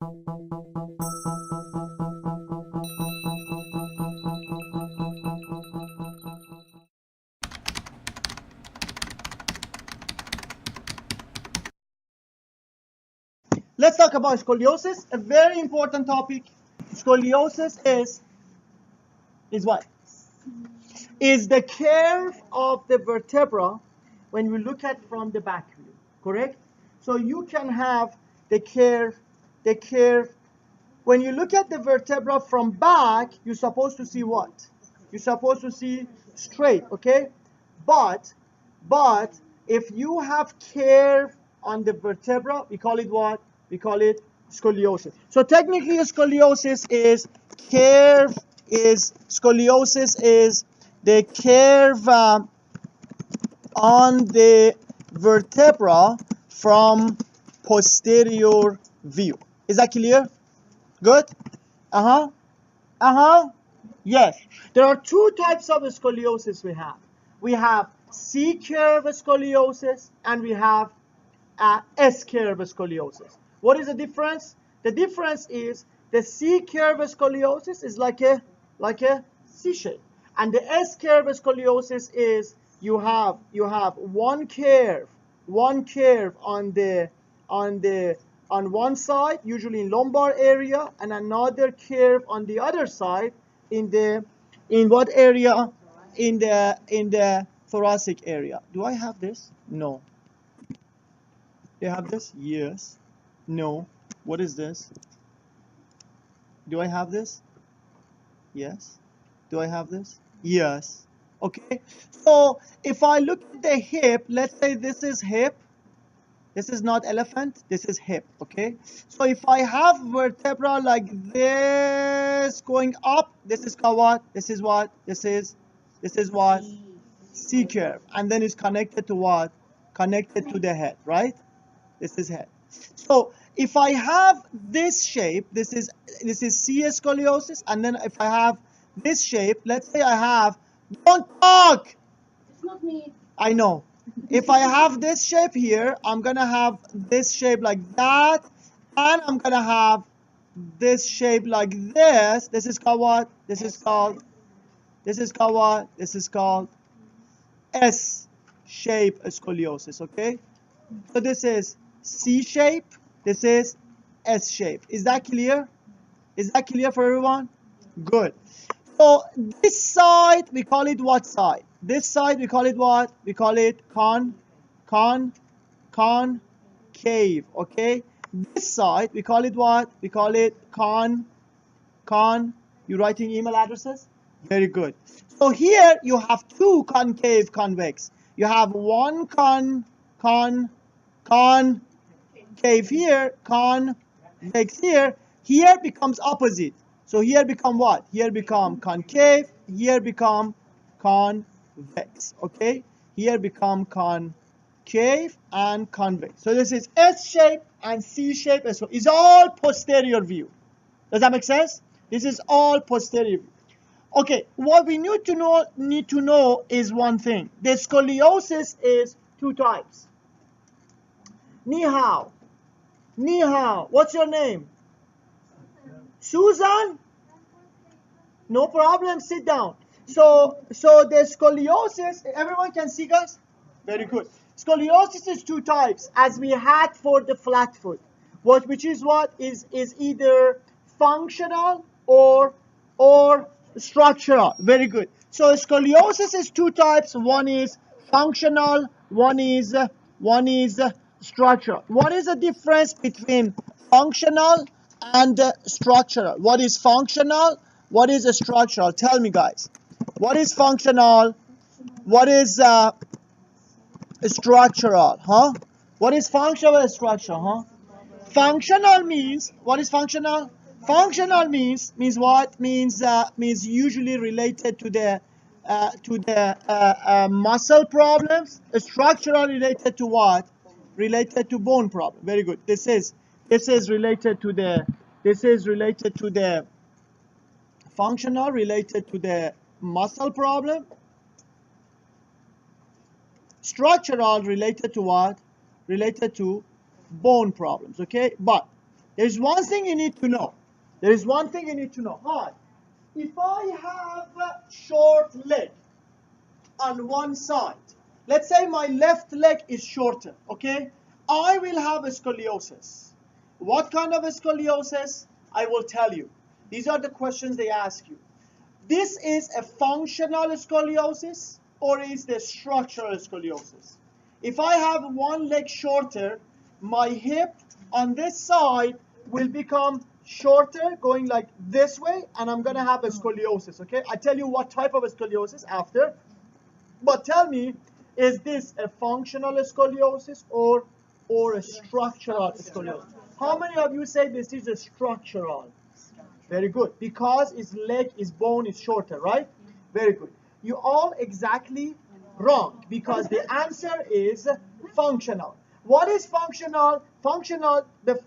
Let's talk about scoliosis, a very important topic. Scoliosis is what? Is the curve of the vertebra when we look at from the back view, correct? So you can have the curve. When you look at the vertebra from back, you're supposed to see what? You're supposed to see straight, okay? But if you have curve on the vertebra, we call it what? We call it scoliosis. So technically, scoliosis is the curve on the vertebra from posterior view. Is that clear? Good? Yes. There are two types of scoliosis we have. We have C-curve scoliosis and we have S-curve scoliosis. What is the difference? The difference is the C-curve scoliosis is like a C shape, and the S-curve scoliosis is you have one curve on one side, usually in lumbar area, and another curve on the other side in what area? In the thoracic area. Do I have this? No. Do you have this? Yes. No. What is this? Do I have this? Yes. Do I have this? Yes. Okay. So if I look at the hip, let's say this is hip. This is not elephant. This is hip. Okay. So if I have vertebra like this going up, this is called what? This is what? This is what? C curve. And then it's connected to what? Connected to the head, right? This is head. So if I have this shape, this is C scoliosis, and then if I have this shape, let's say I have, don't talk! It's not me. I know. If I have this shape here, I'm gonna have this shape like that, and I'm gonna have this shape like this. This is called what? This is called what? This is called S-shape scoliosis, okay? So this is C shape, this is S shape. Is that clear? Is that clear for everyone? Good. So this side, we call it what side? This side, we call it what? We call it concave, okay? This side, we call it what? We call it you writing email addresses? Very good. So here you have two concave convex. You have one concave here, convex here. Here becomes opposite. So here become what? Here become concave. Here become convex. Okay. Here become concave and convex. So this is S shape and C shape as well. It's all posterior view. Does that make sense? This is all posterior view. Okay. What we need to know is one thing. The scoliosis is two types. Ni hao. Ni hao. What's your name? Susan? No problem. Sit down. So the scoliosis, everyone can see, guys? Very good. Scoliosis is two types, as we had for the flat foot. Which is either functional or structural. Very good. So scoliosis is two types. One is functional. One is structural. What is the difference between functional and structural? What is functional? What is structural? Tell me, guys. What is functional? What is structural? Huh? What is functional and structural? Huh? Functional means, what is functional? Functional means what? Means usually related to the muscle problems. Structural related to what? Related to bone problem. Very good. This is related to the functional, related to the muscle problem. Structural related to what? Related to bone problems. Okay, but There's one thing you need to know. There is one thing you need to know. Hi. If I have a short leg on one side, let's say my left leg is shorter, okay? I will have a scoliosis. What kind of a scoliosis? I will tell you. These are the questions they ask you. This is a functional scoliosis or is the structural scoliosis? If I have one leg shorter, my hip on this side will become shorter, going like this way, and I'm gonna have a scoliosis, okay? I tell you what type of a scoliosis after, but tell me, is this a functional scoliosis or a structural scoliosis? How many of you say this is a structural? Very good, because his leg, his bone is shorter, right? Very good. You all exactly wrong, because the answer is functional. What is functional? Functional, the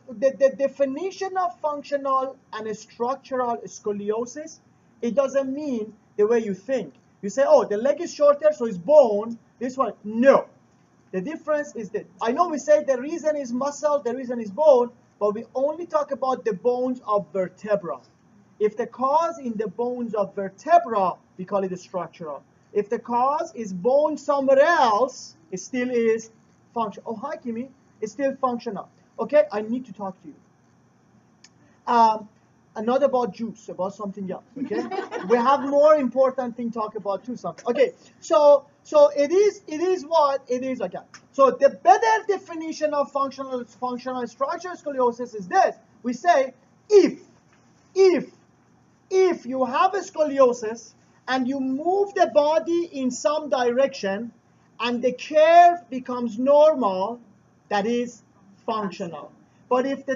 definition of functional and a structural scoliosis, it doesn't mean the way you think. You say, oh, the leg is shorter, so it's bone, this one. No. The difference is that, I know we say the reason is muscle, the reason is bone, but we only talk about the bones of vertebra. If the cause in the bones of vertebra, we call it structural. If the cause is bone somewhere else, it still is functional. Oh, hi, Kimmy. It's still functional. Okay, I need to talk to you. Not about juice, about something else. Okay, we have more important thing to talk about too. Something. Okay, so it is what it is. Okay, so the better definition of functional structural scoliosis is this. We say if you have a scoliosis and you move the body in some direction and the curve becomes normal, that is functional. But if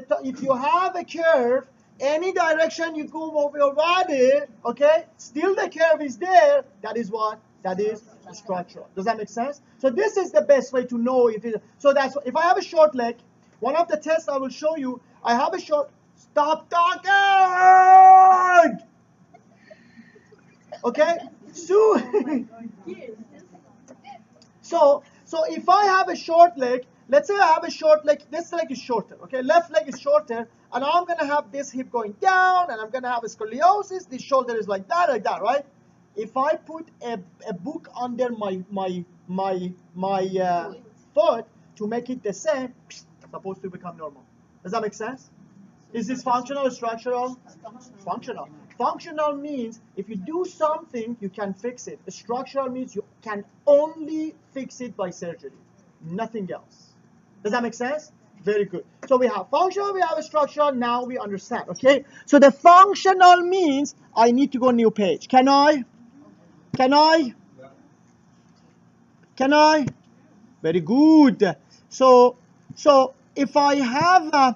you have a curve, any direction you go over your body, okay, still the curve is there, that is what? That is structural. Does that make sense? So this is the best way to know if it, so that's, if I have a short leg, one of the tests I will show you, I have a short, stop talking! Okay, so if I have a short leg, let's say I have a short leg, this leg is shorter, okay, left leg is shorter, and I'm gonna have this hip going down, and I'm gonna have a scoliosis, this shoulder is like that, right? If I put a book under my foot to make it the same, it's supposed to become normal. Does that make sense? Is this functional or structural? Functional. Functional means if you do something, you can fix it. Structural means you can only fix it by surgery, nothing else. Does that make sense? Very good. So we have functional, we have a structural, now we understand, okay? So the functional means I need to go new page. Can I? Very good. So if I have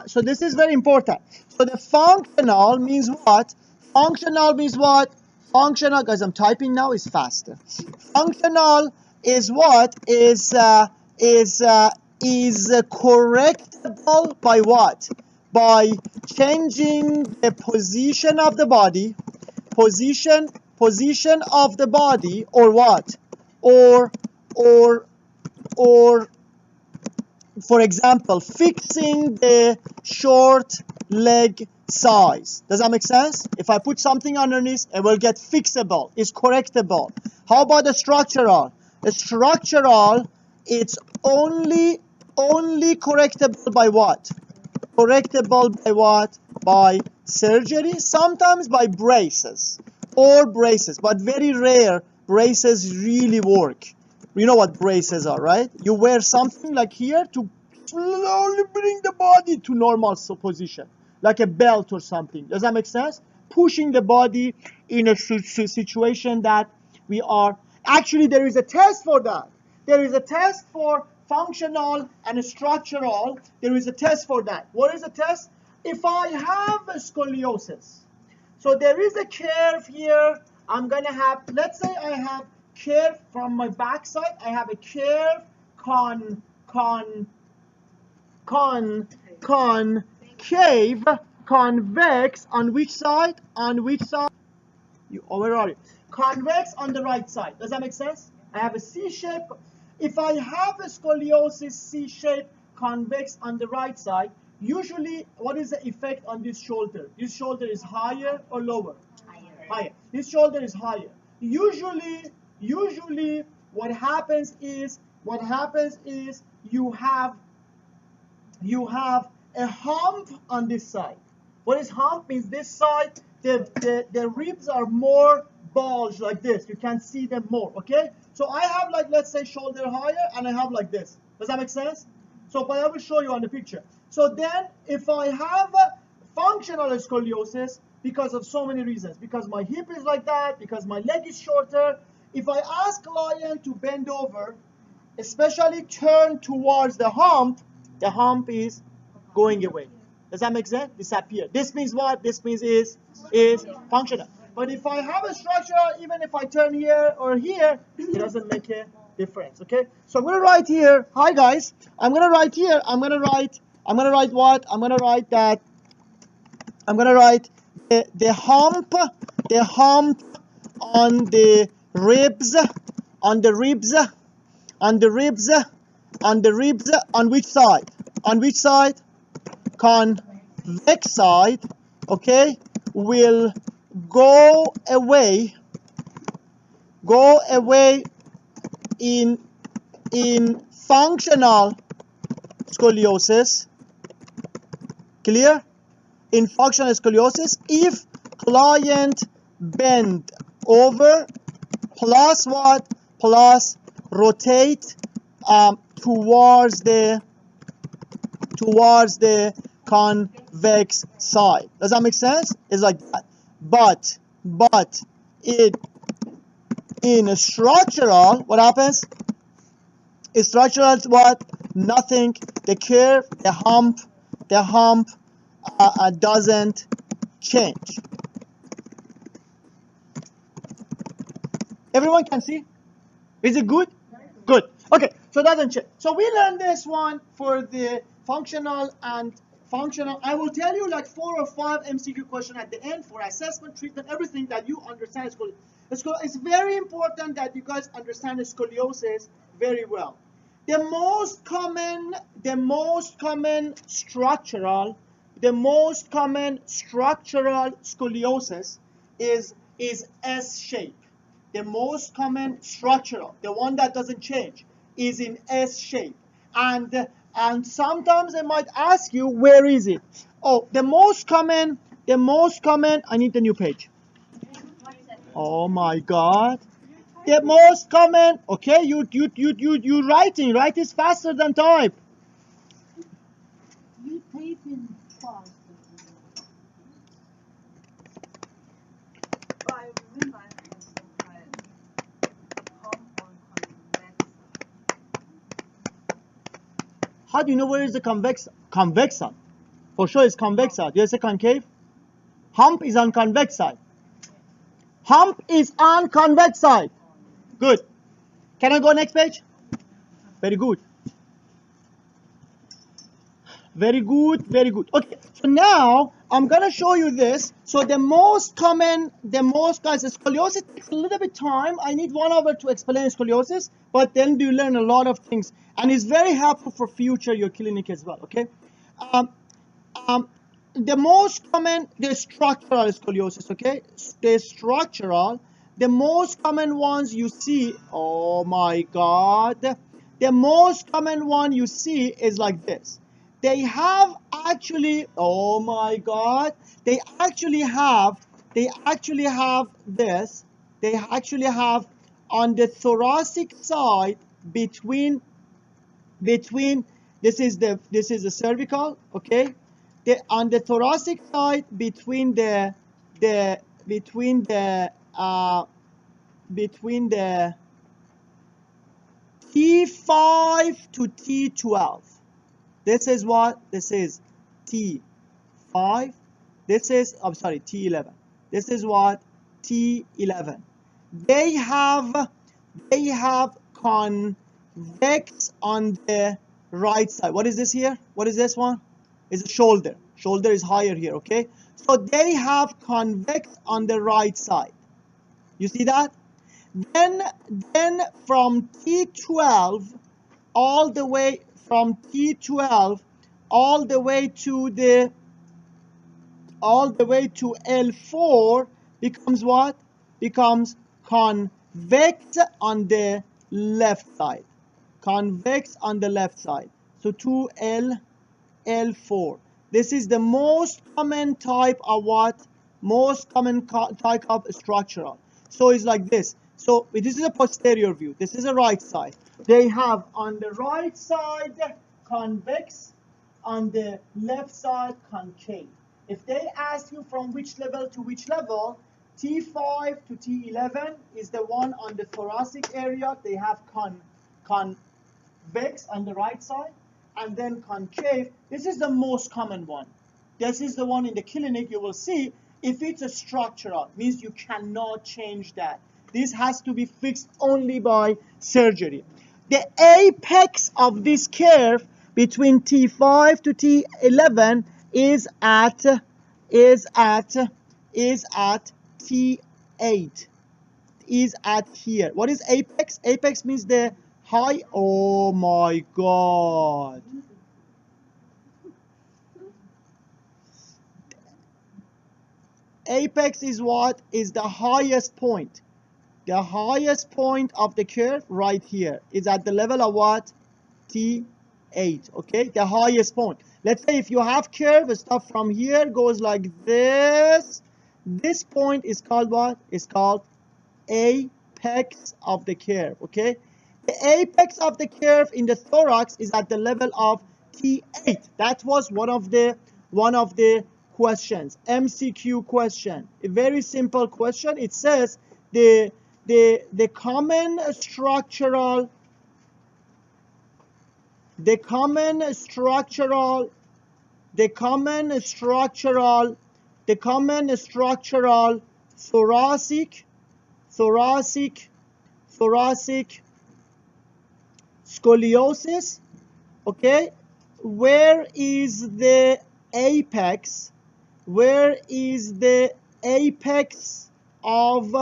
so this is very important. So the functional means what? Functional means what? Functional, guys, I'm typing now, is faster. Functional is what? Is correctable by what? By changing the position of the body, position of the body, or what? Or for example, fixing the short leg size. Does that make sense? If I put something underneath, it will get fixable. It's correctable. How about the structural? The structural, it's only correctable by what? Correctable by what? By surgery, sometimes by braces, but very rare braces really work. You know what braces are, right? You wear something like here to slowly bring the body to normal position, like a belt or something. Does that make sense? Pushing the body in a situation that we are. Actually, there is a test for that. There is a test for functional and structural. There is a test for that. What is the test? If I have a scoliosis, so there is a curve here. I'm gonna have, let's say I have curve from my backside. I have a curve concave, convex on which side? On which side? Where are you? Convex on the right side. Does that make sense? I have a C shape. If I have a scoliosis C shape, convex on the right side, usually what is the effect on this shoulder? This shoulder is higher or lower? Higher. This shoulder is higher. Usually what happens is you have a hump on this side. What is hump? Means this side the ribs are more bulged like this. You can see them more, okay? So I have, like, let's say shoulder higher, and I have like this. Does that make sense? So but I will show you on the picture. So then if I have a functional scoliosis, because of so many reasons, because my hip is like that, because my leg is shorter, if I ask client to bend over, especially turn towards the hump is going away. Does that make sense? Disappear. This means what? This means is functional. But if I have a structural, even if I turn here or here, it doesn't make a difference. Okay? So I'm gonna write here. Hi guys. I'm gonna write here. I'm gonna write what? I'm gonna write that. I'm gonna write the hump on the ribs, on which side? On which side? Convex side, okay, will go away in functional scoliosis. Clear? In functional scoliosis, if client bend over plus what? Plus rotate towards the convex side. Does that make sense? It's like that. But in a structural, what happens? In structural, what? Nothing. The curve, the hump doesn't change. Everyone can see? Is it good? Good. Okay, so it doesn't change. So we learned this one for the functional and functional. I will tell you like 4 or 5 MCQ questions at the end for assessment, treatment, everything that you understand scoliosis. It's very important that you guys understand scoliosis very well. The most common structural scoliosis is S shape. The most common structural, the one that doesn't change, is in S shape. And sometimes they might ask you, where is it? Oh, the most common, I need the new page. Oh my God. The most common, okay, you writing, write is faster than type. You typing fast. I remember How do you know where is the convex side? For sure it's convex side. Yes, a concave. Hump is on convex side. Hump is on convex side. Good. Can I go next page? Very good. Very good, very good. Okay, so now I'm gonna show you this. So the most guys, scoliosis takes a little bit time. I need 1 hour to explain scoliosis, but then you learn a lot of things, and it's very helpful for future your clinic as well. Okay, the most common, the structural scoliosis. Okay, the most common ones you see. Oh my God, the most common one you see is like this. They have actually, oh my God, they actually have this. They actually have on the thoracic side between this is the cervical, okay? On the thoracic side between the T5 to T12. This is what? This is T5. This is, I'm sorry, T11. This is what? T11. They have convex on the right side. What is this here? What is this one? It's a shoulder. Shoulder is higher here, okay? So they have convex on the right side. You see that? Then from T12 all the way from T12 all the way to L4 becomes what? Becomes convex on the left side. Convex on the left side. So 2L, L4. This is the most common type of what? Most common type of structural. So it's like this. So this is a posterior view. This is a right side. They have on the right side convex, on the left side concave. If they ask you from which level to which level, T5 to T11 is the one on the thoracic area. They have convex on the right side, and then concave. This is the most common one. This is the one in the clinic you will see. If it's a structural, means you cannot change that. This has to be fixed only by surgery. The apex of this curve between T5 to T11 is at T8. Is at here. What is apex? Apex means the high. Oh my God. Apex is what? Is the highest point. The highest point of the curve right here is at the level of what? T8. Okay, the highest point. Let's say if you have curve stuff from here goes like this. This point is called what? It's called apex of the curve. Okay, the apex of the curve in the thorax is at the level of T8. That was one of the questions, MCQ question, a very simple question. It says the common structural thoracic scoliosis. Okay, where is the apex? Where is the apex of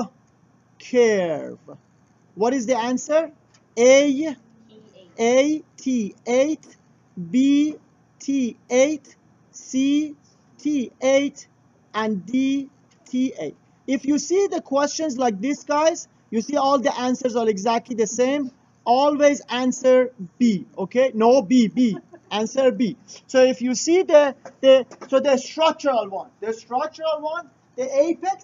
curve? What is the answer? A T8, B T8, C T8, and D T8. If you see the questions like this, guys, you see all the answers are exactly the same. Always answer B, okay? No B. Answer B. So if you see the structural one, the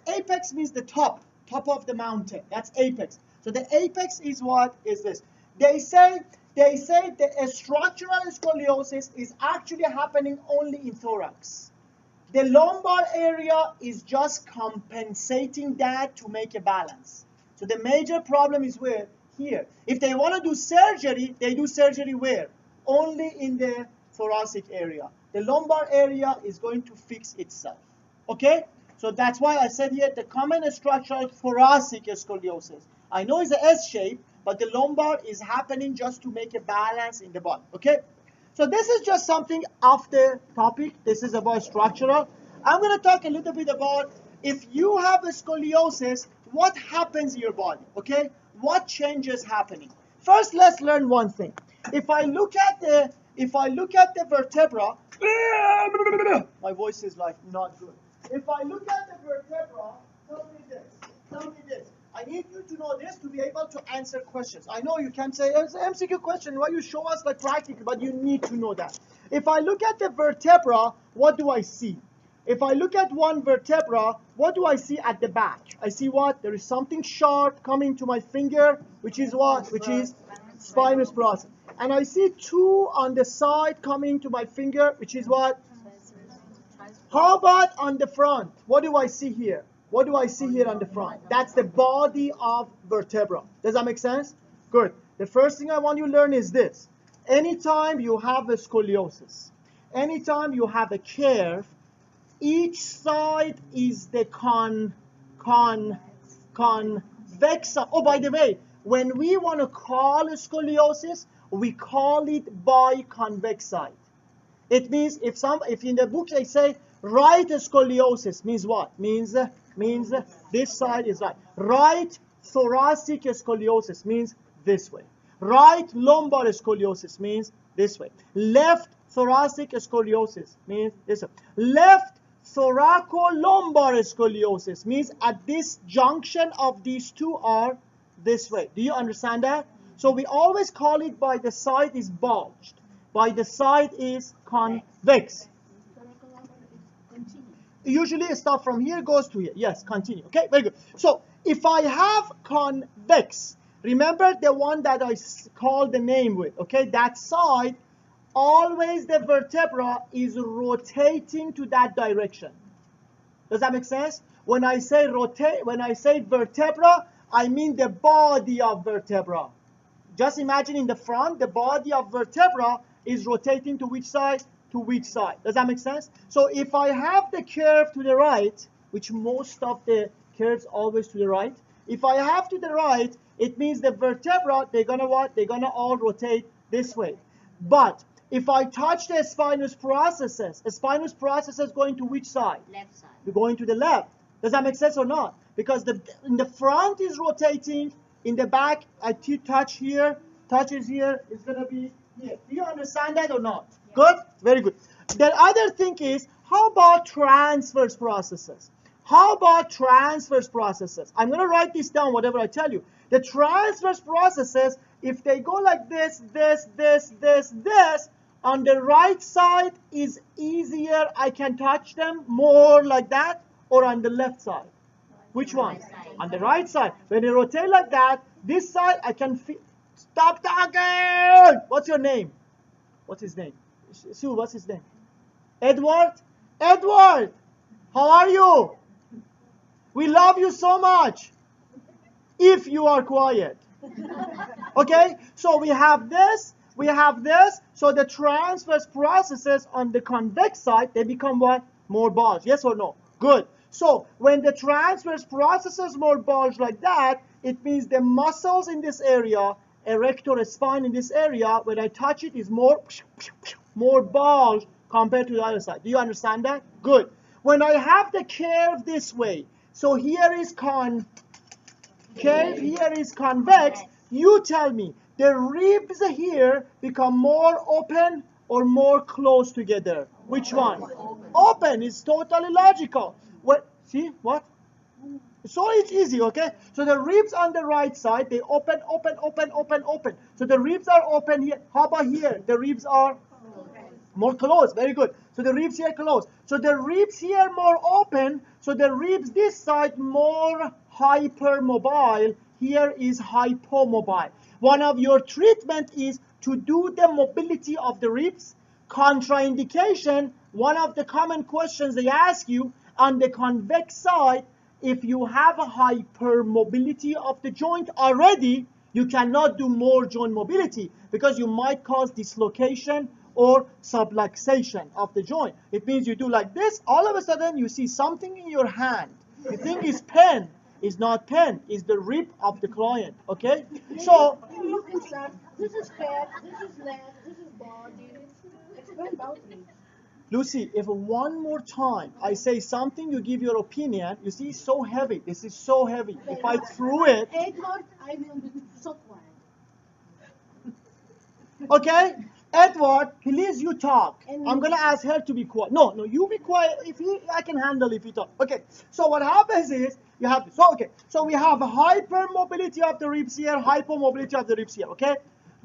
apex means the top of the mountain. That's apex. So the apex is what is this? They say that a structural scoliosis is actually happening only in thorax. The lumbar area is just compensating that to make a balance. So the major problem is where? Here. If they want to do surgery, they do surgery where? Only in the thoracic area. The lumbar area is going to fix itself. Okay? So that's why I said here the common structural thoracic scoliosis. I know it's a S shape, but the lumbar is happening just to make a balance in the body. Okay? So this is just something off the topic. This is about structural. I'm going to talk a little bit about if you have a scoliosis, what happens in your body? Okay? What changes happening? First, let's learn one thing. If I look at the vertebra, my voice is like not good. If I look at the vertebra, tell me this. I need you to know this to be able to answer questions. I know you can say it's an MCQ question. Why you show us like practical? But you need to know that. If I look at the vertebra, what do I see? If I look at one vertebra, what do I see at the back? I see what? There is something sharp coming to my finger, which is what? Which is spinous process. And I see two on the side coming to my finger, which is what? How about on the front? What do I see here? What do I see here on the front? That's the body of vertebra. Does that make sense? Good. The first thing I want you to learn is this. Anytime you have a scoliosis, anytime you have a curve, each side is the convex. Oh, by the way, when we want to call a scoliosis, we call it biconvex side. It means if in the book they say right scoliosis means what? Means this side is right. Right thoracic scoliosis means this way. Right lumbar scoliosis means this way. Left thoracic scoliosis means this way. Left thoracolumbar scoliosis means at this junction of these two are this way. Do you understand that? So we always call it by the side is bulged, by the side is convex. Usually stuff from here goes to here. Yes, continue. Okay, very good. So if I have convex, remember the one that I called the name with, okay? That side, always the vertebra is rotating to that direction. Does that make sense? When I say rotate, when I say vertebra, I mean the body of vertebra. Just imagine in the front, the body of vertebra is rotating to which side? To which side. Does that make sense? So if I have the curve to the right, which most of the curves always to the right, if I have to the right, it means the vertebra, they're gonna what? They're gonna all rotate this way. But if I touch the spinous processes, the spinous processes going to which side? Left side. They're going to the left. Does that make sense or not? Because in the front is rotating, in the back, I touch here, touches here, it's gonna be here. Do you understand that or not? Good? Very good. The other thing is, how about transverse processes? How about transverse processes? I'm going to write this down, whatever I tell you. The transverse processes, if they go like this, on the right side is easier. I can touch them more like that, or on the left side. Which one? On the right side. When they rotate like that, this side I can feel. Stop talking! What's your name? What's his name? Sue, what's his name? Edward? Edward! How are you? We love you so much. If you are quiet. Okay? So we have this. So the transverse processes on the convex side, they become what? More bulge. Yes or no? Good. So when the transverse processes more bulge like that, it means the muscles in this area, erector spine in this area, when I touch it, is more bulge compared to the other side. Do you understand that? Good. When I have the curve this way, so here is curve, here is convex, you tell me, the ribs here become more open or more close together? Which one? Open is totally logical. What? See? What? So it's easy, okay? So the ribs on the right side, they open. So the ribs are open here. How about here? The ribs are more closed. Very good. So the ribs here closed. So the ribs here more open. So the ribs this side more hypermobile. Here is hypomobile. One of your treatment is to do the mobility of the ribs. Contraindication, one of the common questions they ask you on the convex side, if you have a hypermobility of the joint already, you cannot do more joint mobility because you might cause dislocation or subluxation of the joint. It means you do like this, all of a sudden you see something in your hand. You think it's pen. It's not pen. It's the rib of the client. Okay? So this is head, this is leg, this is body. Explain about me. Lucy, if one more time I say something, you give your opinion. You see, it's so heavy. This is so heavy. If I threw it, Edward, I will be so quiet. okay? Edward, please you talk. I'm gonna ask her to be quiet. No, you be quiet. I can handle if you talk. Okay. So what happens is you have this. So we have hypermobility of the ribs here, hypomobility of the ribs here. Okay.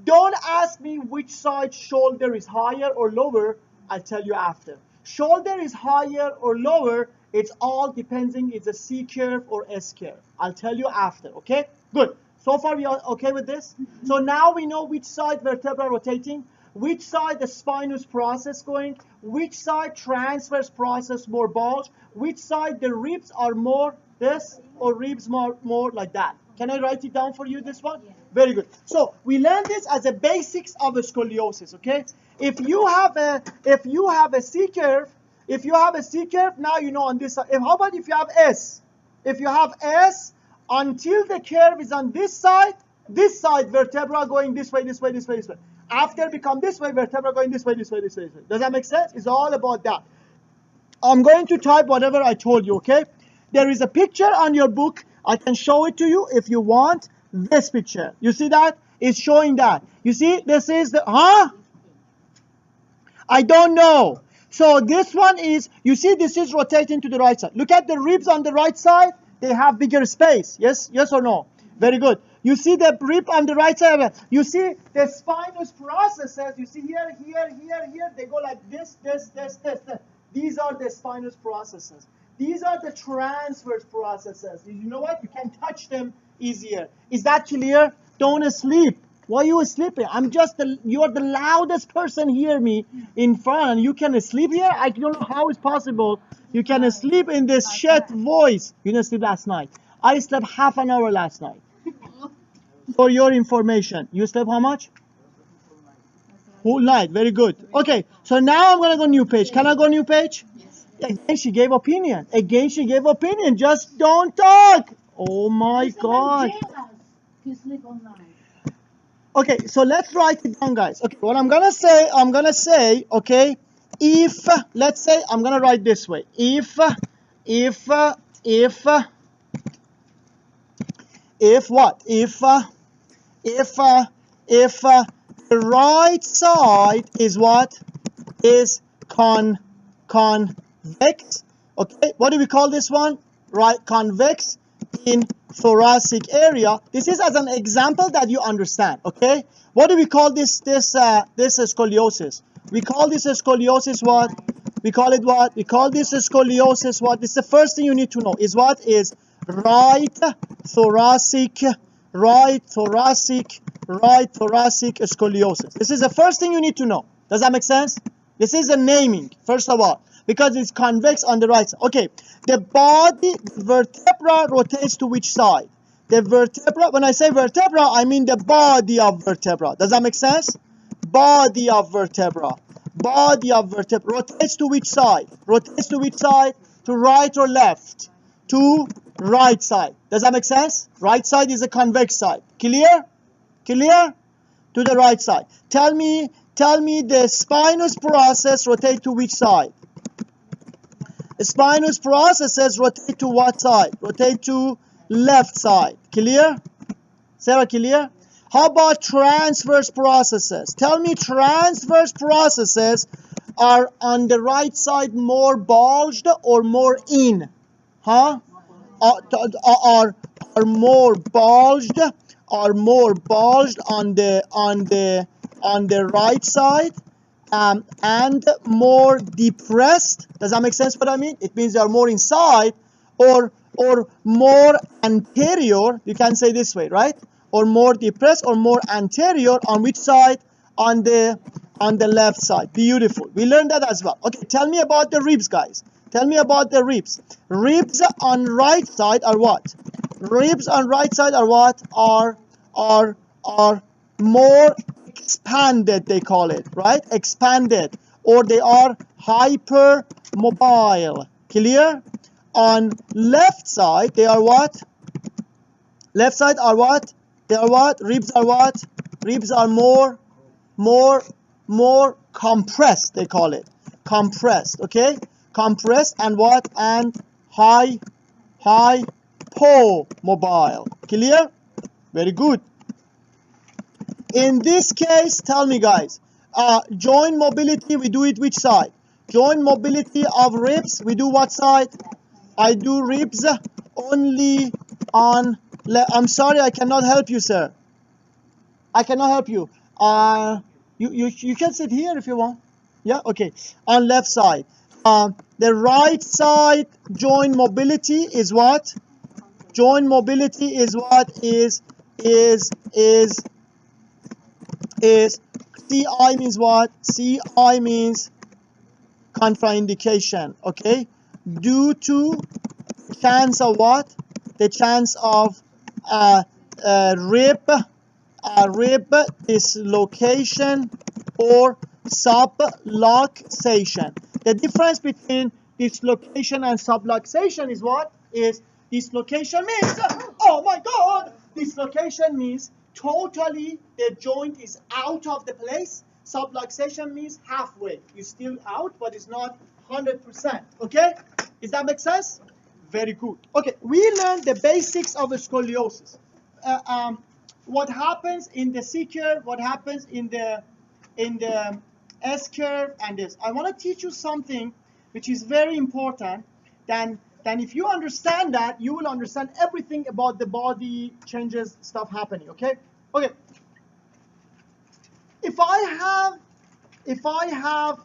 Don't ask me which side shoulder is higher or lower. I'll tell you after. Shoulder is higher or lower. It's all depending. It's a C curve or S curve. I'll tell you after. Okay. Good. So far we are okay with this. So now we know which side vertebra rotating, which side the spinous process going, which side transverse process more bulge, which side the ribs are more this or ribs more like that. Can I write it down for you, this one? Yeah. Very good. So we learned this as a basics of a scoliosis, okay? If you have a C curve, now you know on this side. How about if you have S? If you have S, until the curve is on this side vertebra going this way. After become this way, vertebra going this way. Does that make sense? It's all about that. I'm going to type whatever I told you, okay? There is a picture on your book. I can show it to you if you want. This picture. You see that? It's showing that. You see, this is the, I don't know. So this one is, you see this is rotating to the right side. Look at the ribs on the right side. They have bigger space. Yes, yes or no? Very good. You see the rib on the right side. You see the spinous processes. You see here, here, here, here. They go like this, this, this, this, this. These are the spinous processes. These are the transverse processes. You know what? You can touch them easier. Is that clear? Don't sleep. Why are you sleeping? You're the loudest person hear me in front, and you can sleep here? I don't know how it's possible. You can sleep in this shit voice. You didn't sleep last night. I slept half an hour last night. For your information, you slept how much? Whole night. Very good. Okay, so now I'm gonna go new page. Can I go new page? Again, she gave opinion. Again, she gave opinion. Just don't talk. Oh my God. Okay, so let's write it down, guys. Okay, what I'm gonna say, okay, if, let's say, I'm gonna write this way. If what? If the right side is what? Is convex. Okay, what do we call this one? Right, convex in thoracic area. This is as an example that you understand. Okay, what do we call this scoliosis? We call this a scoliosis what? We call it what? We call this a scoliosis what? This is the first thing you need to know. Is what? Is right thoracic scoliosis. This is the first thing you need to know. Does that make sense? This is a naming, first of all, because it's convex on the right side. Okay, the body, the vertebra rotates to which side? The vertebra, when I say vertebra, I mean the body of vertebra. Does that make sense? Body of vertebra rotates to which side? Rotates to which side? To right or left? To right side. Does that make sense? Right side is a convex side. Clear? Clear? To the right side. Tell me the spinous process rotate to which side? The spinous processes rotate to what side? Rotate to left side. Clear? Sarah, clear? How about transverse processes? Tell me transverse processes are on the right side more bulged or more in? Huh? Are more bulged on the right side and more depressed. Does that make sense what I mean? It means they are more inside or more anterior. You can say this way, right? Or more depressed or more anterior on which side? On the left side. Beautiful. We learned that as well. Okay, tell me about the ribs, guys. Tell me about the ribs. Ribs on right side are what? Ribs on right side are what? Are more expanded, they call it, right? Expanded, or they are hypermobile. Clear? On left side, they are what? Left side are what? They are what? Ribs are what? Ribs are more compressed, they call it. Compressed, okay? Compressed and what? And hypomobile. Clear? Very good. In this case, tell me, guys, joint mobility, we do it which side? Joint mobility of ribs, we do what side? I do ribs only on I'm sorry, I cannot help you, sir. I cannot help you. You can sit here if you want. Yeah, okay. On left side. The right side joint mobility is what? Joint mobility is what? Is CI means what? CI means contraindication. Okay. Due to chance of what? The chance of rib dislocation or subluxation. The difference between dislocation and subluxation is what? Is dislocation means, oh my God, dislocation means totally the joint is out of the place. Subluxation means halfway. You're still out, but it's not 100%. Okay? Does that make sense? Very good. Okay, we learned the basics of a scoliosis. What happens in the C curve? What happens in the S curve and this. I want to teach you something which is very important. Then if you understand that, you will understand everything about the body changes, stuff happening. Okay? Okay. If I have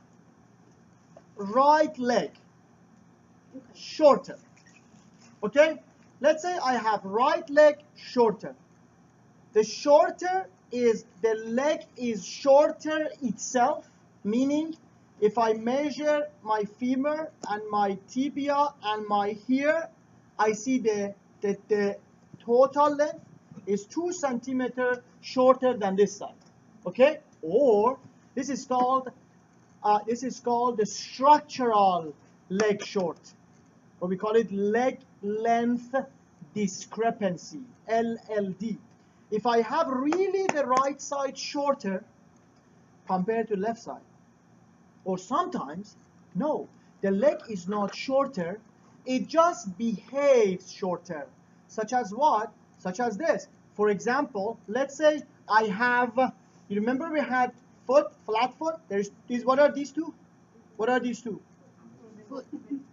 right leg shorter, okay? Let's say I have right leg shorter. The shorter is, the leg is shorter itself, meaning if I measure my femur and my tibia and my here, I see the total length is 2 centimeters shorter than this side, okay? Or this is called the structural leg short, or we call it leg length discrepancy, LLD. If I have really the right side shorter compared to left side, or sometimes, no, the leg is not shorter, it just behaves shorter. Such as what? Such as this. For example, let's say I have, you remember we had foot, flat foot? There's these, what are these two? What are these two?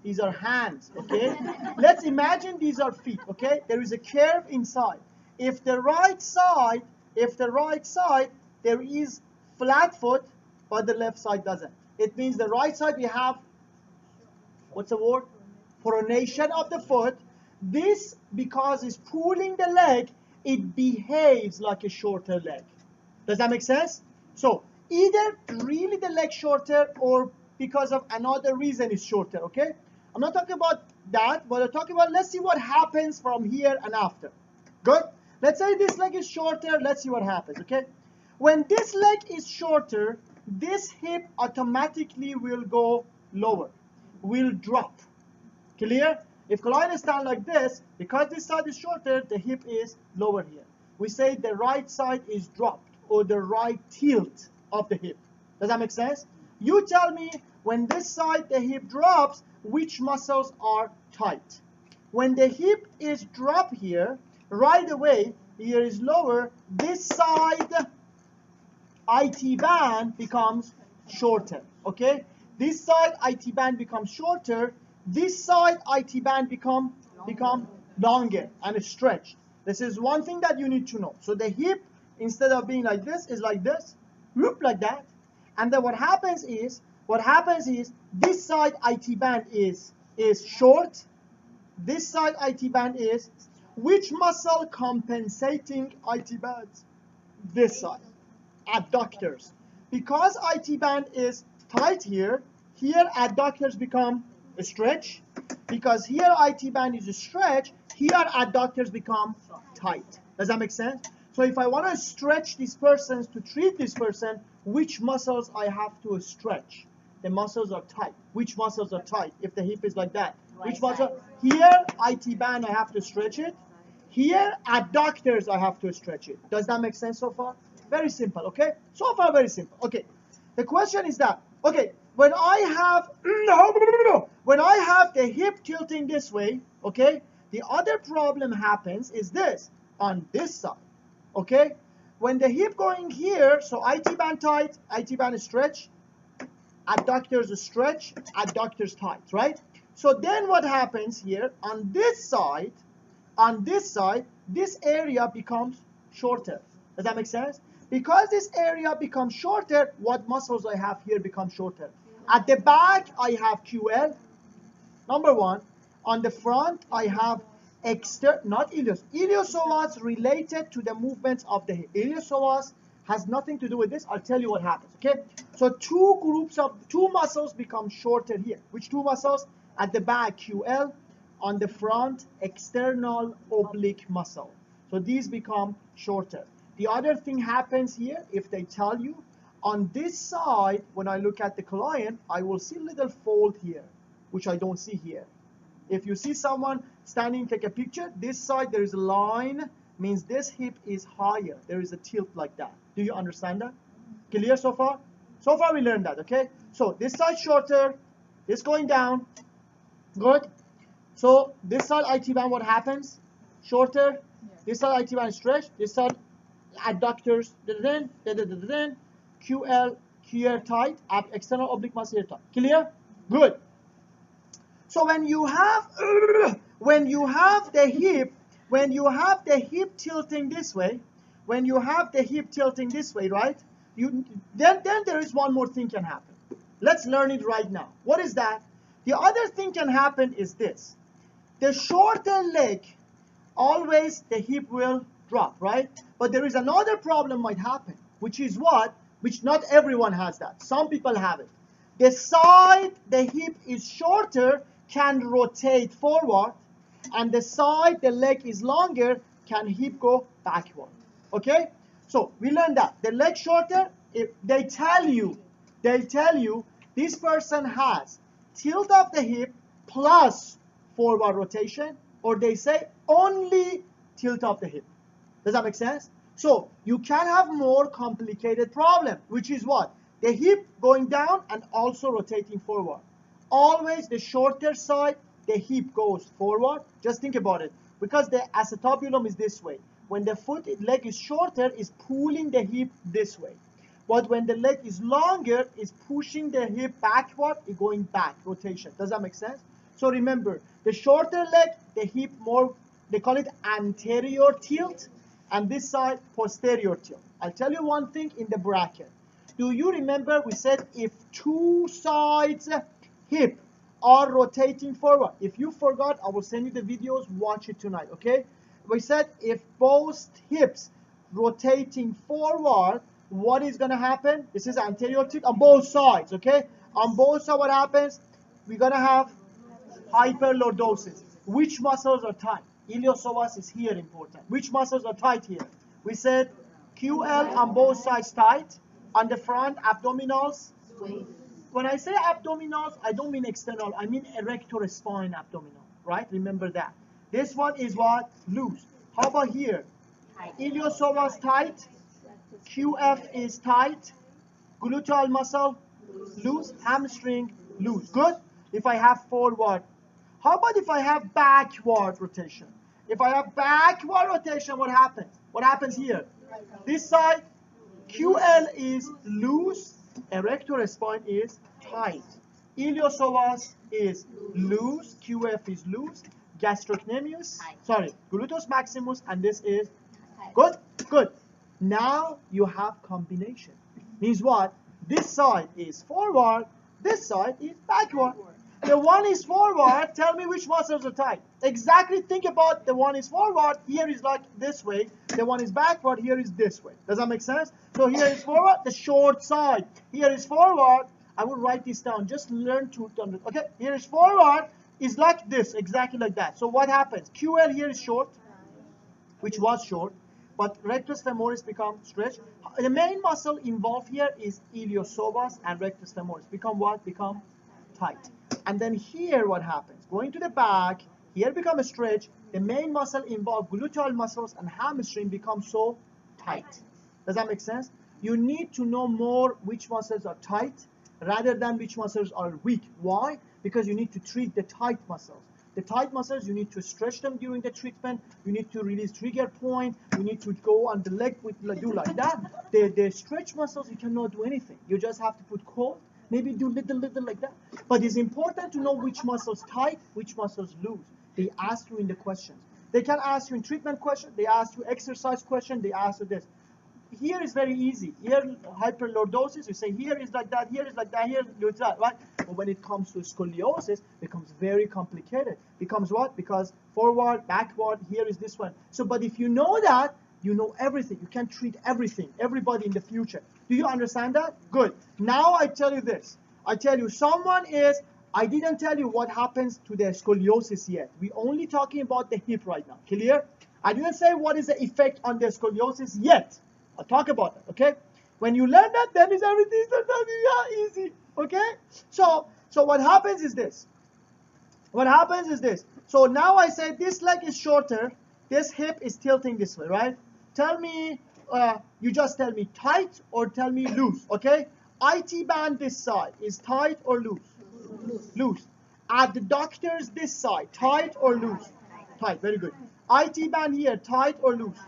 These are hands, okay? Let's imagine these are feet, okay? There is a curve inside. If the right side, there is flat foot, but the left side doesn't. It means the right side we have, what's the word? Pronation of the foot. This, because it's pulling the leg, it behaves like a shorter leg. Does that make sense? So either really the leg shorter or because of another reason it's shorter, okay? I'm not talking about that, but I'm talking about, let's see what happens from here and after. Good? Let's say this leg is shorter, let's see what happens, okay? When this leg is shorter, this hip automatically will go lower, will drop. Clear? If client stand like this, because this side is shorter, the hip is lower here. We say the right side is dropped, or the right tilt of the hip. Does that make sense? You tell me, when this side the hip drops, which muscles are tight? When the hip is dropped here, right away, here is lower, this side IT band becomes shorter, okay? This side IT band becomes shorter, this side IT band become longer and stretched. This is one thing that you need to know. So the hip, instead of being like this, is like this, whoop, like that. And then what happens is this side IT band is short, this side IT band is, which muscle compensating IT bands? This side, adductors. Because IT band is tight here adductors become a stretch. Because here IT band is a stretch, here adductors become tight. Does that make sense? So if I want to stretch this person, to treat this person, which muscles I have to stretch? The muscles are tight. Which muscles are tight if the hip is like that? Which muscle? Here, IT band, I have to stretch it. Here, adductors, I have to stretch it. Does that make sense so far? Very simple, okay? So far, very simple. Okay. The question is that, okay, when I have the hip tilting this way, okay, the other problem happens is this, on this side, okay? When the hip going here, so IT band tight, IT band stretch, adductors stretch, adductors tight, right? So then what happens here, on this side, this area becomes shorter. Does that make sense? Because this area becomes shorter, what muscles I have here become shorter. At the back, I have QL, number one. On the front, I have not ilios. Iliopsoas related to the movements of the hip. Iliopsoas has nothing to do with this. I'll tell you what happens, okay? So two muscles become shorter here. Which two muscles? At the back, QL. On the front, external oblique muscle. So these become shorter. The other thing happens here, if they tell you, on this side, when I look at the client, I will see a little fold here, which I don't see here. If you see someone standing, take a picture, this side there is a line, means this hip is higher. There is a tilt like that. Do you understand that? Clear so far? So far we learned that, okay? So this side shorter, this going down, good. So this side IT band, what happens? Shorter. This side IT band stretch. This side adductors, QL, here tight, external oblique muscle here tight. Clear? Good. So when you have the hip tilting this way, right? Then there is one more thing can happen. Let's learn it right now. What is that? The other thing can happen is this. The shorter leg, always the hip will drop, right? But there is another problem might happen, which is what? Which not everyone has that. Some people have it. The side the hip is shorter can rotate forward, and the side the leg is longer can hip go backward. Okay? So we learned that the leg shorter, if they tell you this person has tilt of the hip plus forward rotation, or they say only tilt of the hip. Does that make sense? So you can have more complicated problem, which is what? The hip going down and also rotating forward. Always the shorter side, the hip goes forward. Just think about it. Because the acetabulum is this way. When the leg is shorter, is pulling the hip this way. But when the leg is longer, is pushing the hip backward, is going back, rotation. Does that make sense? So remember, the shorter leg, the hip more, they call it anterior tilt, and this side, posterior tilt. I'll tell you one thing in the bracket. Do you remember we said if two sides hip are rotating forward? If you forgot, I will send you the videos, watch it tonight, okay? We said if both hips rotating forward, what is going to happen? This is anterior tilt on both sides, okay? On both sides, what happens? We're going to have hyperlordosis. Which muscles are tight? Iliopsoas is here important. Which muscles are tight here? We said QL on both sides tight. On the front, abdominals. When I say abdominals, I don't mean external. I mean erector spine abdominal, right? Remember that. This one is what? Loose. How about here? Iliopsoas tight. QF is tight. Gluteal muscle loose. Hamstring loose. Good? If I have forward. How about if I have backward rotation? If I have backward rotation, what happens? What happens here? This side, QL is loose, erector spine is tight. Iliopsoas is loose, QF is loose, gastrocnemius, gluteus maximus, and this is good? Good. Now you have combination. Means what? This side is forward, this side is backward. The one is forward, tell me which muscles are tight. Exactly think about the one is forward, here is like this way. The one is backward, here is this way. Does that make sense? So here is forward, the short side. Here is forward, I will write this down. Just learn to understand. Okay, here is forward, is like this, exactly like that. So what happens? QL here is short, which was short, but rectus femoris become stretched. The main muscle involved here is iliopsoas and rectus femoris. Become what? Become tight. And then here what happens? Going to the back, here become a stretch. The main muscle involved, gluteal muscles and hamstring, become so tight. Does that make sense? You need to know more which muscles are tight rather than which muscles are weak. Why? Because you need to treat the tight muscles. The tight muscles, you need to stretch them during the treatment. You need to release trigger point. You need to go on the leg with do like that. The stretch muscles, you cannot do anything. You just have to put cold. Maybe do little like that. But it's important to know which muscles tight, which muscles loose. They ask you in the questions. They can ask you in treatment question. They ask you exercise question. They ask you this. Here is very easy. Here, hyperlordosis, you say here is like that, here is like that, here is that, right? But when it comes to scoliosis, it becomes very complicated. Becomes what? Because forward, backward, here is this one. So, but if you know that, you know everything. You can treat everything, everybody in the future. Do you understand that? Good. Now I tell you this. I tell you, someone is, I didn't tell you what happens to the scoliosis yet. We're only talking about the hip right now. Clear? I didn't say what is the effect on the scoliosis yet. I'll talk about that, okay? When you learn that, then is everything easy, okay? So what happens is this. What happens is this. So now I say this leg is shorter, this hip is tilting this way, right? Tell me, you just tell me tight or tell me loose, okay? IT band this side is tight or loose? Loose. Adductors this side, tight or loose? Tight, very good. IT band here, tight or loose?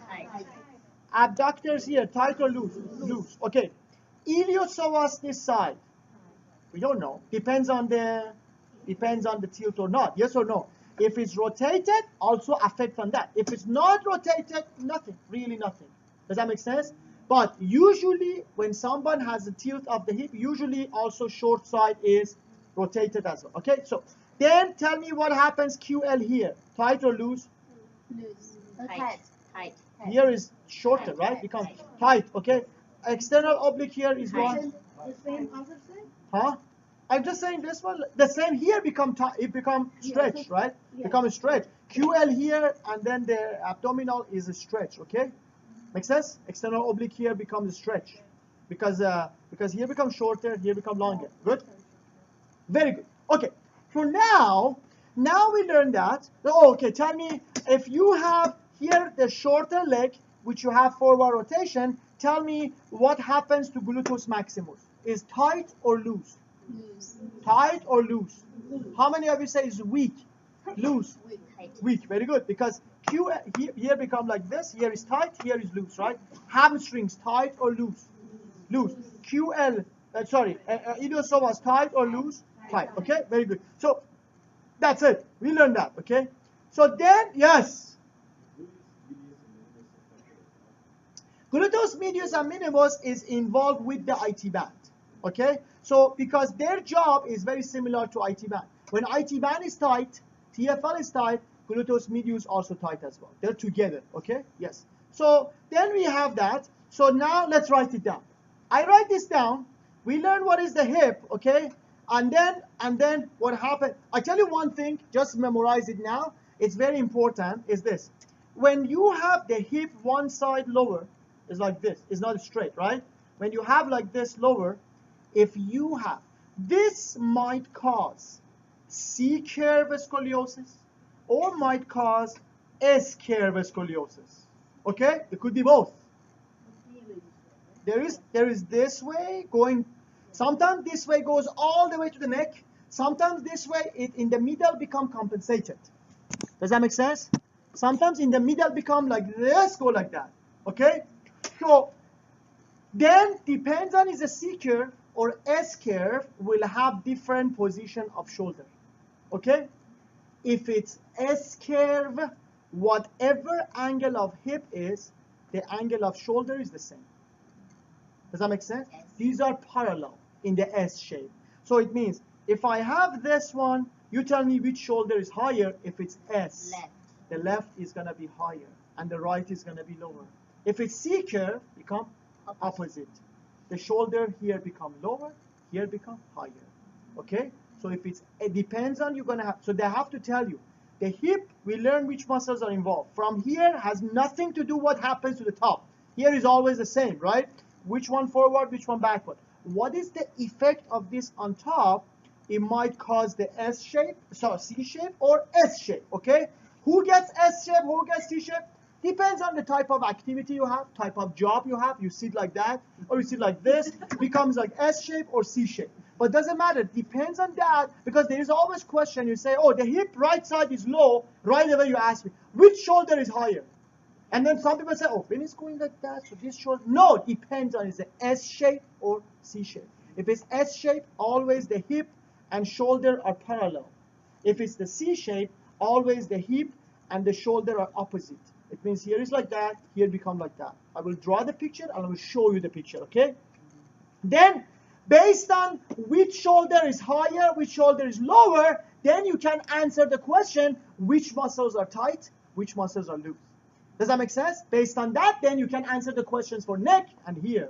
Abductors here, tight or loose? Loose. Okay. Iliopsoas this side. We don't know. Depends on the tilt or not. Yes or no? If it's rotated, also affect on that. If it's not rotated, nothing. Really nothing. Does that make sense? But usually, when someone has a tilt of the hip, usually also short side is rotated as well. Okay. So then tell me what happens QL here. Tight or loose? Loose. Tight. Tight. Here is shorter, right? Becomes tight. Okay. External oblique here is what? The same other side? Huh? I'm just saying this one. The same here become it become stretch, right? Yeah. Become a stretch. QL here and then the abdominal is a stretch. Okay. Make sense? External oblique here becomes a stretch because here becomes shorter, here become longer. Good. Very good. Okay. So now we learn that. Oh, okay. Tell me if you have here the shorter leg, which you have forward rotation. Tell me what happens to gluteus maximus. Is tight or loose? Loose. Tight or loose? How many of you say is weak? Loose. Weak. Very good. Because Q here become like this. Here is tight. Here is loose. Right? Hamstrings tight or loose? Loose. QL. Iliopsoas tight or loose? Tight. Okay. Very good. So that's it. We learned that. Okay. So then yes. Gluteus medius and minimus is involved with the IT band. Okay, so because their job is very similar to IT band. When IT band is tight, TFL is tight, gluteus medius also tight as well. They're together. Okay, yes. So then we have that. So now let's write it down. I write this down. We learn what is the hip. Okay, and then what happened. I tell you one thing. Just memorize it now. It's very important. Is this? When you have the hip one side lower, is like this. It's not straight, right? When you have like this lower, if you have, this might cause C-curve scoliosis or might cause S-curve scoliosis. Okay? It could be both. There is this way going, sometimes this way goes all the way to the neck. Sometimes this way, it in the middle become compensated. Does that make sense? Sometimes in the middle become like this, go like that. Okay? So then depends on is a C curve or S curve will have different position of shoulder. Okay? If it's S curve, whatever angle of hip is, the angle of shoulder is the same. Does that make sense? These are parallel in the S shape. So it means if I have this one, you tell me which shoulder is higher. If it's S, the left is going to be higher and the right is going to be lower. If it's C curve, become opposite. The shoulder here become lower, here become higher. Okay? So if it depends on you're going to have, so they have to tell you. The hip, we learn which muscles are involved. From here has nothing to do what happens to the top. Here is always the same, right? Which one forward, which one backward. What is the effect of this on top? It might cause the S shape, sorry, C shape or S shape, okay? Who gets S shape, who gets C shape? Depends on the type of activity you have, type of job you have. You sit like that, or you sit like this, becomes like S shape or C shape. But doesn't matter, depends on that, because there is always question. You say, oh, the hip right side is low, right away you ask me, which shoulder is higher? And then some people say, oh, when it's going like that, so this shoulder. No, depends on is it S shape or C shape. If it's S shape, always the hip and shoulder are parallel. If it's the C shape, always the hip and the shoulder are opposite. It means here is like that, here become like that. I will draw the picture and I will show you the picture, okay? Then, based on which shoulder is higher, which shoulder is lower, then you can answer the question, which muscles are tight, which muscles are loose. Does that make sense? Based on that, then you can answer the questions for neck and here.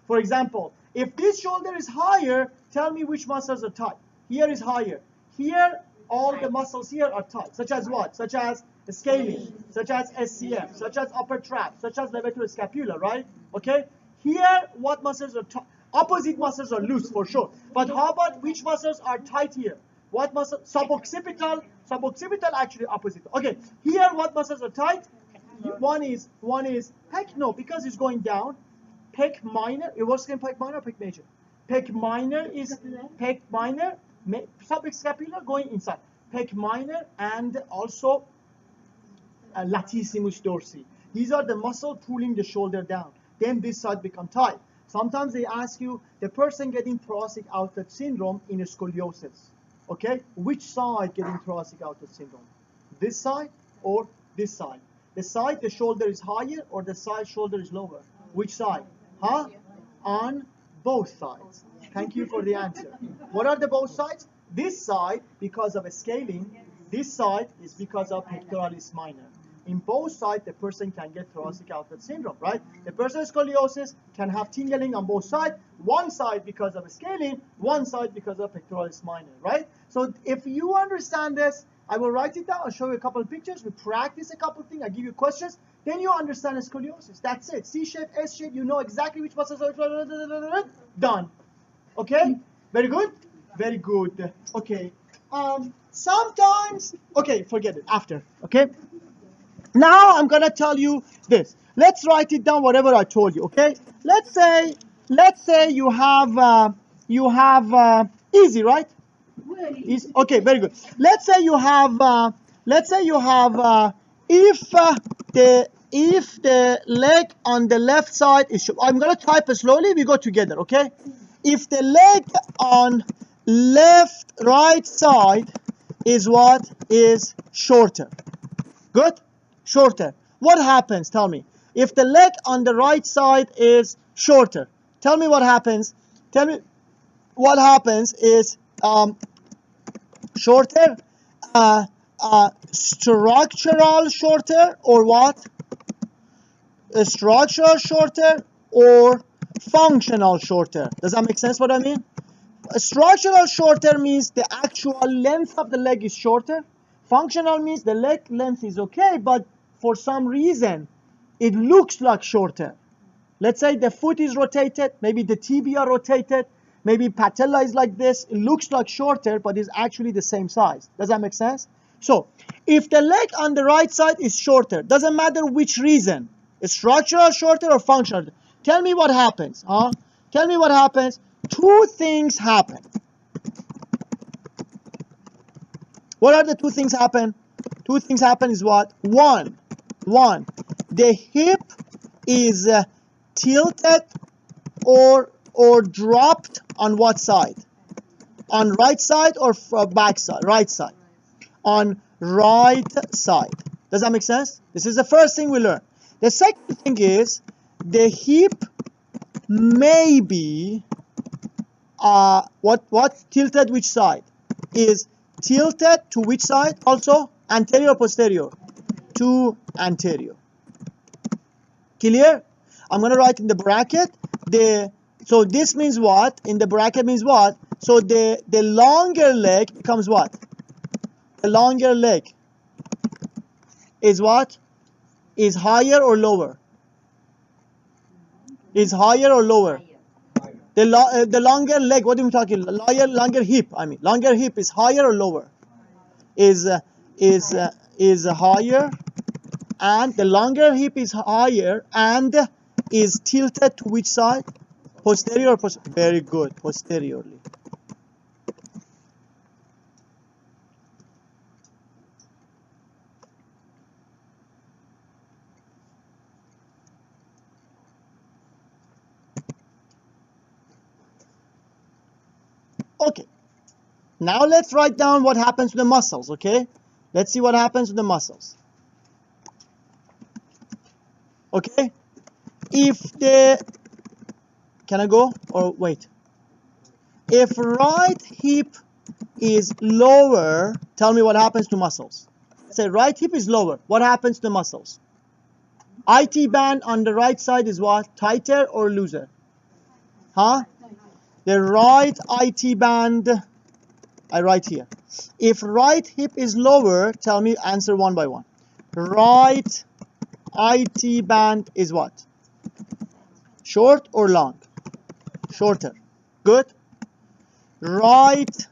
For example, if this shoulder is higher, tell me which muscles are tight. Here is higher. Here, all the muscles here are tight. Such as what? Such as scalene, such as SCF, such as upper trap, such as levator scapula, right? Okay? Here, what muscles are tight? Opposite muscles are loose for sure. But how about which muscles are tight here? What muscle? Suboccipital actually opposite. Okay, here what muscles are tight? One is pec, no, because it's going down. Pec minor, it works in pec minor or pec major? Pec minor is pec minor, subscapular going inside. Pec minor and also latissimus dorsi. These are the muscle pulling the shoulder down. Then this side become tight. Sometimes they ask you, the person getting thoracic outlet syndrome in a scoliosis, okay? Which side getting thoracic outlet syndrome? This side or this side? The side the shoulder is higher or the side shoulder is lower? Which side? Huh? On both sides. Thank you for the answer. What are the both sides? This side, because of a scaling. This side is because of pectoralis minor. In both sides, the person can get thoracic outlet syndrome, right? The person with scoliosis can have tingling on both sides. One side because of a scaling, one side because of pectoralis minor, right? So if you understand this, I will write it down. I'll show you a couple of pictures. We practice a couple of things. I give you questions. Then you understand scoliosis. That's it. C shape, S shape. You know exactly which muscles are done. Okay? Very good? Very good. Okay. Sometimes, okay, forget it. After. Okay? Now I'm gonna tell you this. Let's write it down. Whatever I told you. Okay? Let's say you have easy, right? Is okay, very good. Let's say you have if the leg on the left side is short. I'm gonna type it slowly. We go together, okay? If the leg on right side is what is shorter, good, shorter. What happens? Tell me. If the leg on the right side is shorter, tell me what happens. Tell me what happens is shorter, structural shorter, or what? A structural shorter or functional shorter. Does that make sense what I mean? A structural shorter means the actual length of the leg is shorter. Functional means the leg length is okay, but for some reason it looks like shorter. Let's say the foot is rotated, maybe the tibia rotated, maybe patella is like this. It looks like shorter, but is actually the same size. Does that make sense? So, if the leg on the right side is shorter, doesn't matter which reason, structural shorter or functional, tell me what happens. Tell me what happens. Two things happen. What are the two things happen? Two things happen is what? One, the hip is tilted or dropped on what side? On right side or back side? Right side. On right side. Does that make sense? This is the first thing we learn. The second thing is the hip may be what tilted which side? Is tilted to which side? Also anterior or posterior? To anterior. Clear? I'm going to write in the bracket so this means what? In the bracket means what? So the longer leg becomes what? The longer leg is what? Is higher or lower? Is higher or lower? The longer leg, what are we talking? Longer hip, I mean. Longer hip is higher or lower? Is higher, and the longer hip is higher and is tilted to which side? Posterior or posterior? Very good, posteriorly. Okay, now let's write down what happens to the muscles, okay? Let's see what happens to the muscles. Okay, can I go or wait? If right hip is lower, tell me what happens to muscles. Say right hip is lower, what happens to muscles? IT band on the right side is what? Tighter or looser? Huh? The right IT band, I write here. If right hip is lower, tell me, answer one by one. Right IT band is what? Short or long? Shorter. Good. Right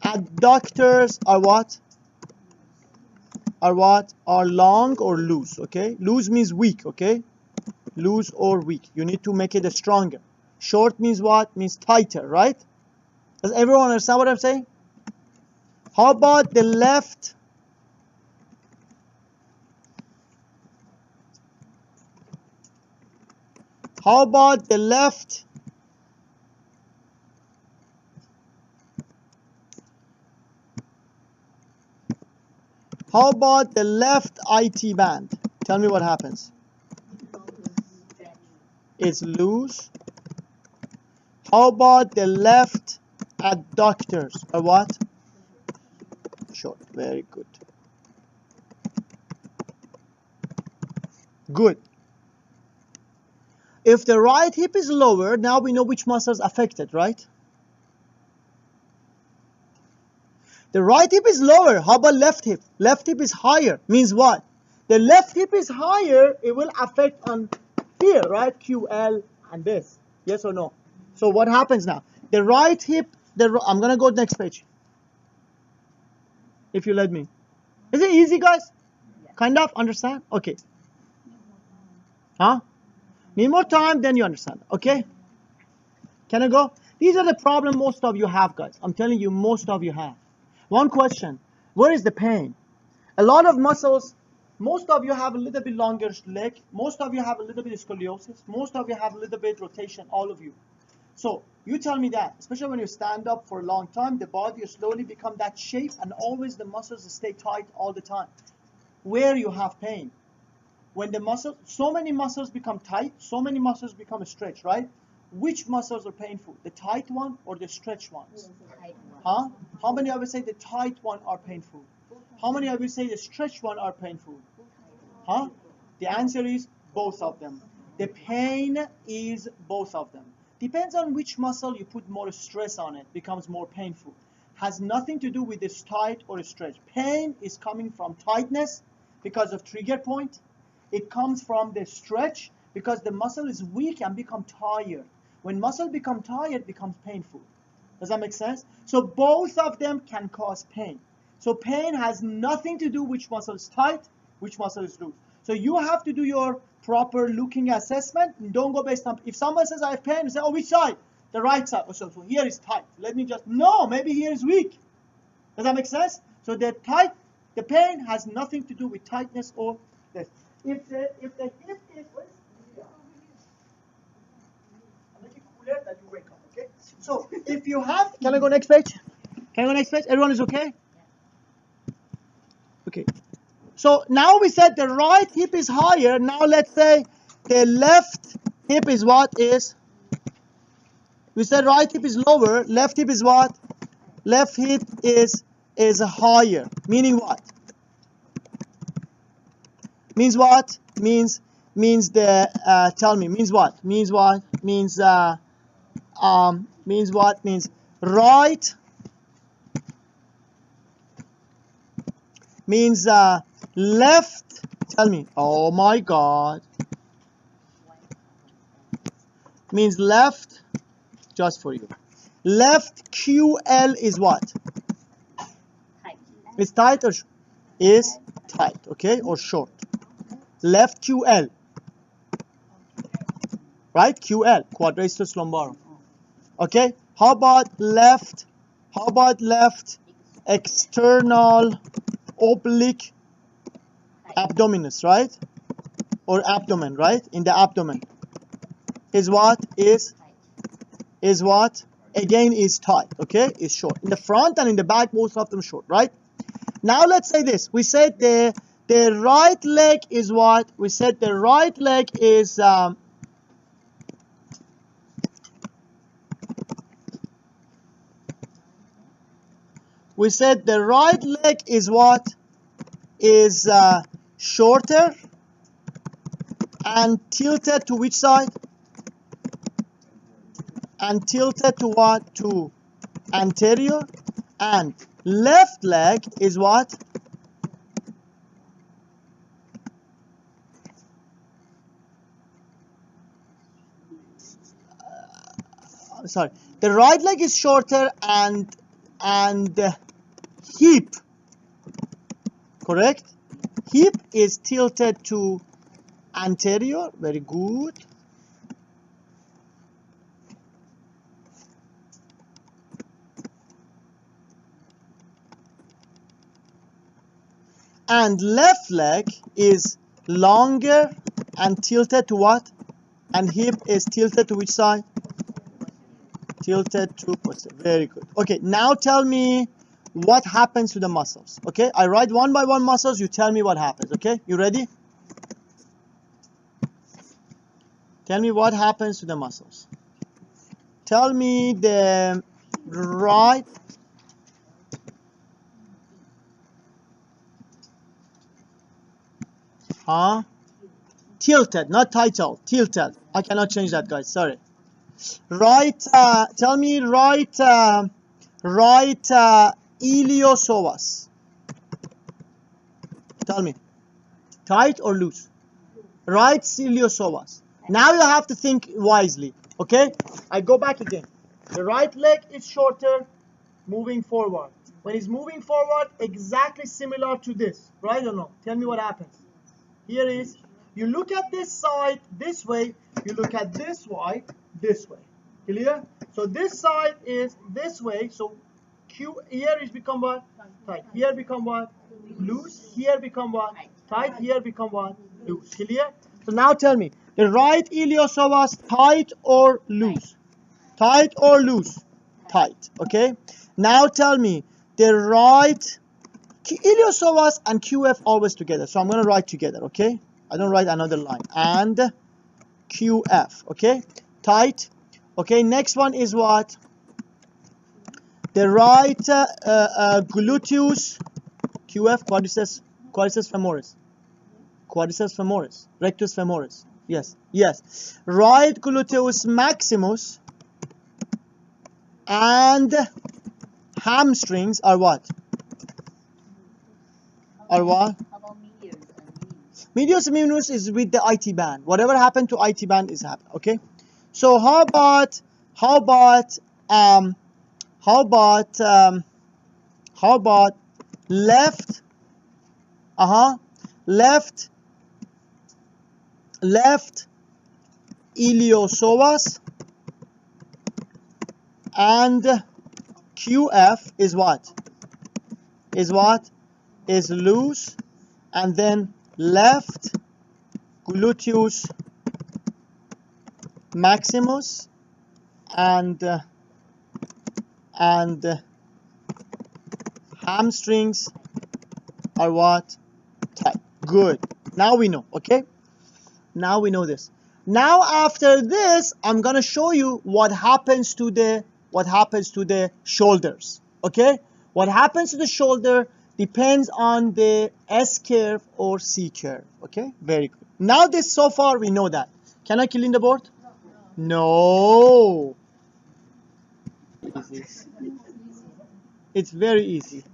adductors are what? Are long or loose, okay? Loose means weak, okay? Loose or weak. You need to make it stronger. Short means what? Means tighter, right? Does everyone understand what I'm saying? How about the left? How about the left? How about the left IT band? Tell me what happens. It's loose. How about the left adductors? Or what? Short. Very good. Good. If the right hip is lower, now we know which muscles affected, right? The right hip is lower. How about left hip? Left hip is higher. Means what? The left hip is higher, it will affect on here, right? QL and this. Yes or no? So what happens now? The right hip, I'm going to go to the next page. If you let me. Is it easy, guys? Kind of understand? Okay. Huh? Need more time, then you understand. Okay? Can I go? These are the problem most of you have, guys. I'm telling you, most of you have. One question. Where is the pain? A lot of muscles, most of you have a little bit longer leg. Most of you have a little bit of scoliosis. Most of you have a little bit rotation, all of you. So you tell me that, especially when you stand up for a long time, the body will slowly become that shape and always the muscles stay tight all the time. Where you have pain? When the muscles, so many muscles become tight, so many muscles become stretched, right? Which muscles are painful? The tight one or the stretched ones? Huh? How many of you say the tight one are painful? How many of you say the stretched one are painful? Huh? The answer is both of them. The pain is both of them. Depends on which muscle you put more stress on it, becomes more painful. Has nothing to do with this tight or stretch. Pain is coming from tightness because of trigger point. It comes from the stretch because the muscle is weak and become tired. When muscle become tired, it becomes painful. Does that make sense? So both of them can cause pain. So pain has nothing to do which muscle is tight, which muscle is loose. So you have to do your proper looking assessment. Don't go based on, if someone says I have pain, you say, oh, which side? The right side. Oh, so here is tight. Let me just, no, maybe here is weak. Does that make sense? So the pain has nothing to do with tightness or this. If the hip is, I'll make it cooler that you wake up, okay? So if you have, can I go next page? Can I go next page? Everyone is okay? Okay. So now we said the right hip is higher. Now let's say the left hip is what is? We said right hip is lower. Left hip is what? Left hip is higher. Meaning what? Means what? Means the tell me. Means what? Means what? Means means what? Means right. Means left. Tell me. Oh my God. Means left. Just for you. Left QL is what? Is tight or is tight, okay, or short. Left QL, right? QL, quadratus lumborum. Okay. How about left? How about left external oblique abdominis, right? Or abdomen, right? In the abdomen is what? Is what? Again, is tight, okay? Is short. In the front and in the back, most of them short, right? Now let's say this. We said the right leg is what? We said the right leg is we said the right leg is what? Is shorter and tilted to which side? And tilted to what? To anterior. And left leg is what? Sorry. The right leg is shorter and hip, correct? Hip is tilted to anterior. Very good. And left leg is longer and tilted to what? And hip is tilted to which side? Tilted to posterior. Very good. Okay, now tell me what happens to the muscles. Okay, I write one by one muscles, you tell me what happens. Okay, you ready? Tell me what happens to the muscles. Tell me the right tilted, not titled, tilted. I cannot change that, guys, sorry. Right, tell me right iliopsoas. Tell me, tight or loose? Right iliopsoas. Now you have to think wisely, okay? I go back again. The right leg is shorter, moving forward. When it's moving forward, exactly similar to this, right or no? Tell me what happens. Here is, you look at this side this way, you look at this side this way. Clear? So this side is this way, so Q here is become what? Tight. Here become what? Loose. Here become what? Tight. Here become what? Loose. Clear? So now tell me, the right iliopsoas tight or loose? Tight or loose? Tight. Okay? Now tell me, the right iliopsoas and QF always together. So I'm going to write together, okay? I don't write another line. And QF, okay? Tight. Okay, next one is what? The right gluteus, QF, quadriceps femoris. Quadriceps femoris, rectus femoris. Yes, yes. Right gluteus maximus and hamstrings are what? Are what? Medius minus is with the IT band. Whatever happened to IT band is happening. Okay. So how about left? Left iliopsoas and QF is what? Is loose, and then left gluteus maximus and hamstrings are what? Tight. Good. Now we know, okay? Now we know this. Now after this, I'm gonna show you what happens to the shoulders. Okay? What happens to the shoulder depends on the S curve or C curve. Okay? Very good. Now this so far we know that. Can I clean the board? No. Easy. It's very easy.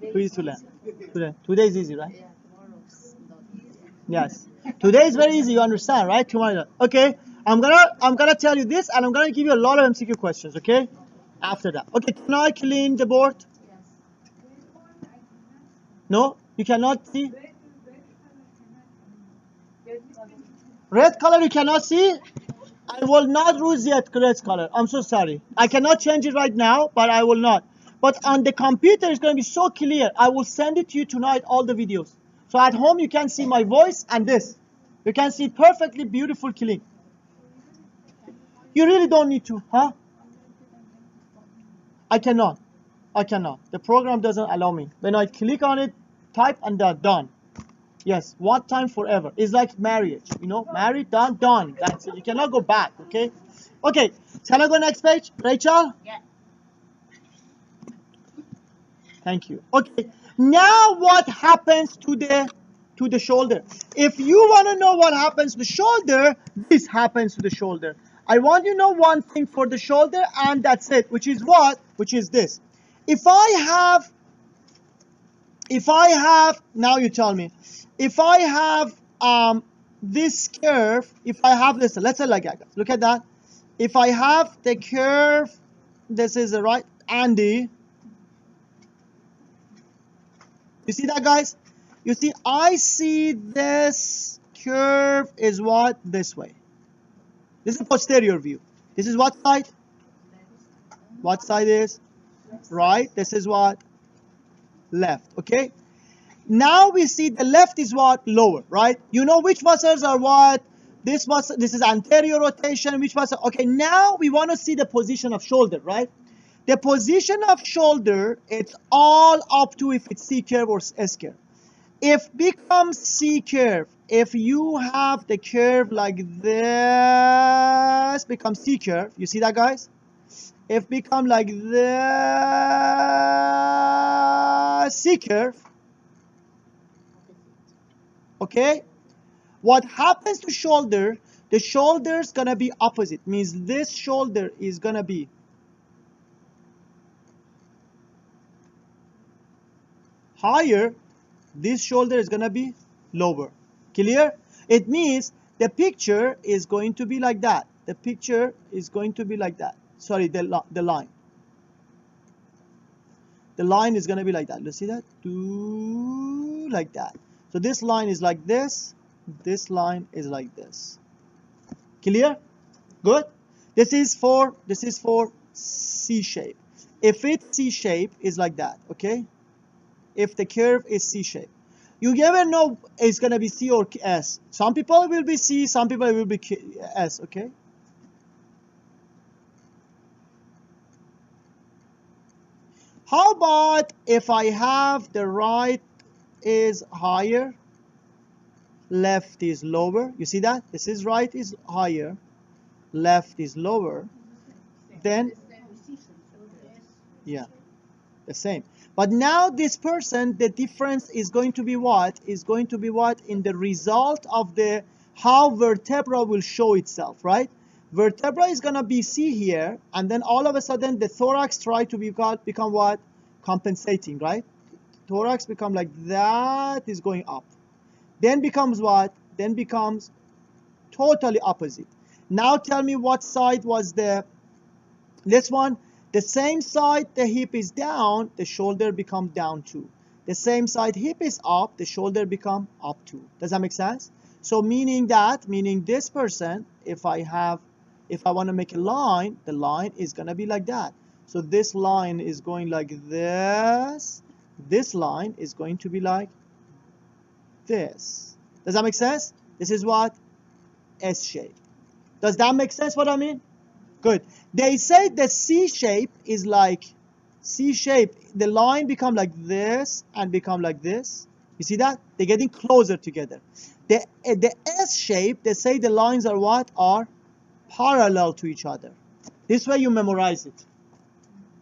Too easy to learn. Today is easy, right? Yes. Today is very easy, you understand, right? Tomorrow. Okay. I'm gonna tell you this, and I'm gonna give you a lot of MCQ questions, okay? After that. Okay, can I clean the board? No? You cannot see? Red color you cannot see? I will not use the red color. I'm so sorry. I cannot change it right now, but I will not. But on the computer, it's going to be so clear. I will send it to you tonight, all the videos. So at home, you can see my voice and this. You can see perfectly beautiful clean. You really don't need to, huh? I cannot. The program doesn't allow me. When I click on it, type, and done. Yes, one time forever. It's like marriage, you know, married, done. That's it. You cannot go back, okay? Okay, can I go next page? Rachel? Yeah. Thank you. Okay, now what happens to the shoulder? If you want to know what happens to the shoulder, this happens to the shoulder. I want you to know one thing for the shoulder, and that's it, which is what? Which is this. If I have, now you tell me, if I have this curve, if I have this, let's say like that, guys. Look at that. If I have the curve, this is the right, Andy. You see that, guys? You see, I see this curve is what? This way. This is posterior view. This is what side? What side is? Right. This is what? Left. Okay. Now we see the left is what? Lower, right? You know which muscles are what? This muscle, this is anterior rotation, which muscle? Okay, now we want to see the position of shoulder, right? The position of shoulder, it's all up to if it's C curve or S curve. If becomes C curve, if you have the curve like this, becomes C curve. You see that, guys? If become like this, C curve, okay? What happens to shoulder? The shoulder's gonna be opposite. Means this shoulder is gonna be higher. This shoulder is gonna be lower. Clear? It means the picture is going to be like that. The picture is going to be like that. Sorry, the line. The line is gonna be like that. Let's see that. Like that. So this line is like this. This line is like this. Clear? Good. This is for C shape. If it's C shape, is like that. Okay. If the curve is C shape, you never know it's gonna be C or S. Some people will be C, some people will be S. Okay. How about if I have the right is higher, left is lower? You see that? This is right is higher, left is lower. Then, yeah, the same. But now this person, the difference is going to be what? Is going to be what? In the result of the how vertebra will show itself, right? Vertebra is going to be C here, and then all of a sudden the thorax try to become what? Compensating, right? Thorax become like that is going up. Then becomes what? Then becomes totally opposite. Now tell me what side was this one? The same side the hip is down, the shoulder become down too. The same side hip is up, the shoulder become up too. Does that make sense? So meaning this person, if I want to make a line, the line is gonna be like that. So this line is going like this. This line is going to be like this. Does that make sense? This is what? S shape. Does that make sense what I mean? Good. They say the C shape is like C shape. The line become like this and become like this. You see that? They're getting closer together. The S shape, they say the lines are what? Are parallel to each other. This way you memorize it.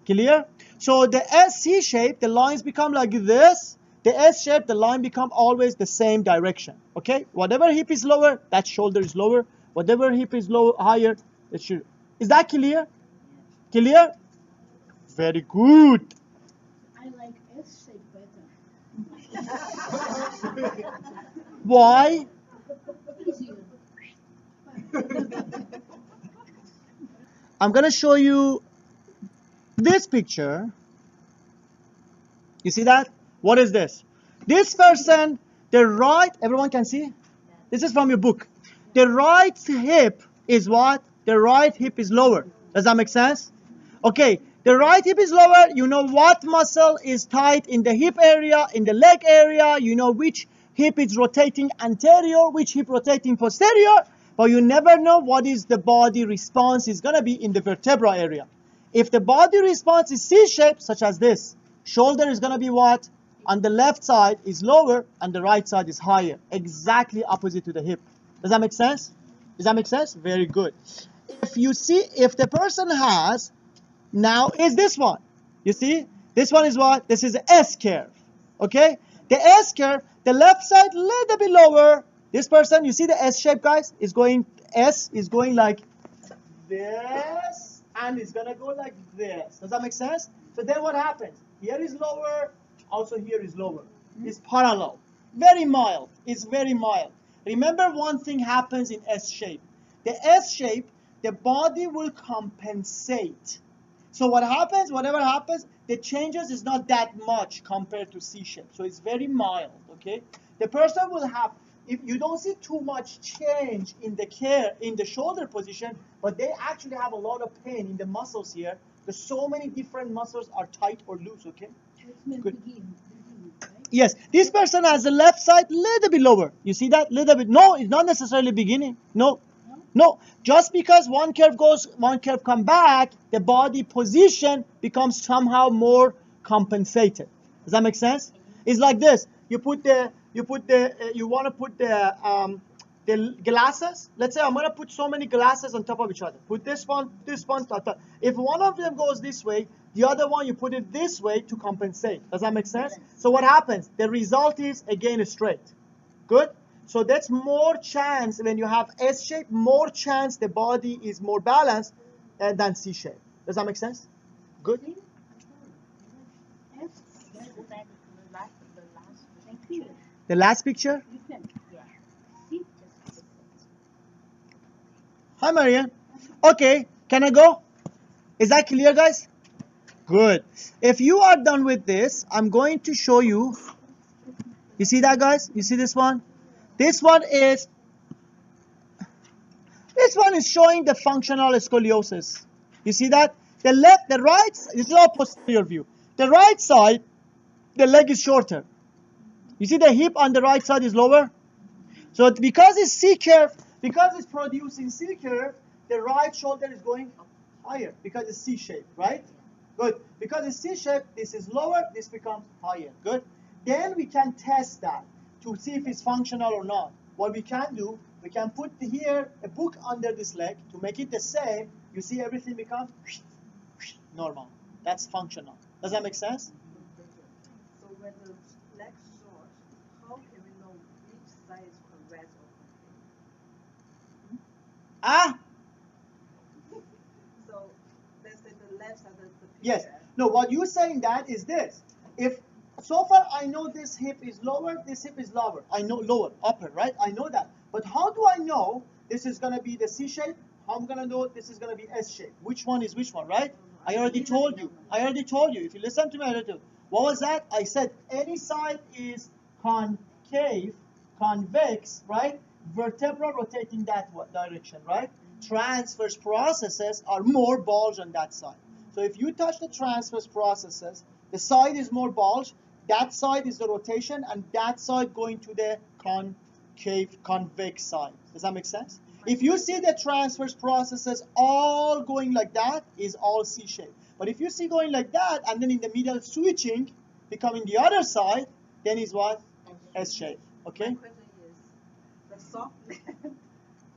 Clear? So the SC shape, the lines become like this. The S shape, the line become always the same direction. Okay? Whatever hip is lower, that shoulder is lower. Whatever hip is higher, it should. Is that clear? Clear? Very good. I like S shape better. Why? Easier. I'm going to show you this picture. You see that? What is this? This person, the right, everyone can see? This is from your book. The right hip is what? The right hip is lower. Does that make sense? Okay, the right hip is lower. You know what muscle is tight in the hip area, in the leg area. You know which hip is rotating anterior, which hip rotating posterior. But you never know what is the body response is going to be in the vertebra area. If the body response is C-shaped, such as this, shoulder is going to be what? On the left side is lower and the right side is higher. Exactly opposite to the hip. Does that make sense? Does that make sense? Very good. If you see, if the person has, now is this one. You see? This one is what? This is the S curve. Okay? The S curve, the left side little bit lower. This person, you see the S shape, guys? Is going, S is going like this, and it's gonna go like this. Does that make sense? So then what happens? Here is lower, also here is lower. It's parallel. Very mild. It's very mild. Remember one thing happens in S shape. The S shape, the body will compensate. So what happens, whatever happens, the changes is not that much compared to C shape. So it's very mild, okay? The person will have, if you don't see too much change in the shoulder position, but they actually have a lot of pain in the muscles here, because so many different muscles are tight or loose, okay? It's meant Good. begin, right? Yes, this person has the left side little bit lower. You see that? Little bit. No, it's not necessarily beginning. No. No. Just because one curve goes, one curve come back, the body position becomes somehow more compensated. Does that make sense? It's like this. You want to put the glasses. Let's say I'm going to put so many glasses on top of each other. Put this one, top. If one of them goes this way, the other one you put it this way to compensate. Does that make sense? So what happens? The result is again straight. Good? So that's more chance when you have S shape, more chance the body is more balanced than C shape. Does that make sense? Good? The last picture? Hi, Marianne. Okay, can I go? Is that clear, guys? Good. If you are done with this, I'm going to show you. You see that, guys? You see this one? This one is showing the functional scoliosis. You see that? The right, this is all posterior view. The right side, the leg is shorter. You see the hip on the right side is lower? So because it's C curve, because it's producing C curve, the right shoulder is going higher because it's C shape, right? Good. Because it's C shape, this is lower, this becomes higher. Good. Then we can test that to see if it's functional or not. What we can do, we can put here a book under this leg to make it the same. You see everything becomes normal. That's functional. Does that make sense? So when the leg short, how can we know which side is correct or Ah? So let's say the left side of the picture. Yes. No, what you're saying that is this. If so far I know this hip is lower, this hip is lower. I know lower, upper, right? I know that. But how do I know this is going to be the C shape? How am I going to know this is going to be S shape? Which one is which one, right? I already told you. If you listen to me, I already told you. What was that? I said any side is concave, convex, right? Vertebra rotating that direction, right? Transverse processes are more bulge on that side. So if you touch the transverse processes, the side is more bulge, that side is the rotation, and that side going to the concave, convex side. Does that make sense? If you see the transverse processes all going like that, is all C shape. But if you see going like that, and then in the middle switching, becoming the other side, then is what? S shape. Okay? My question is, the soft leg,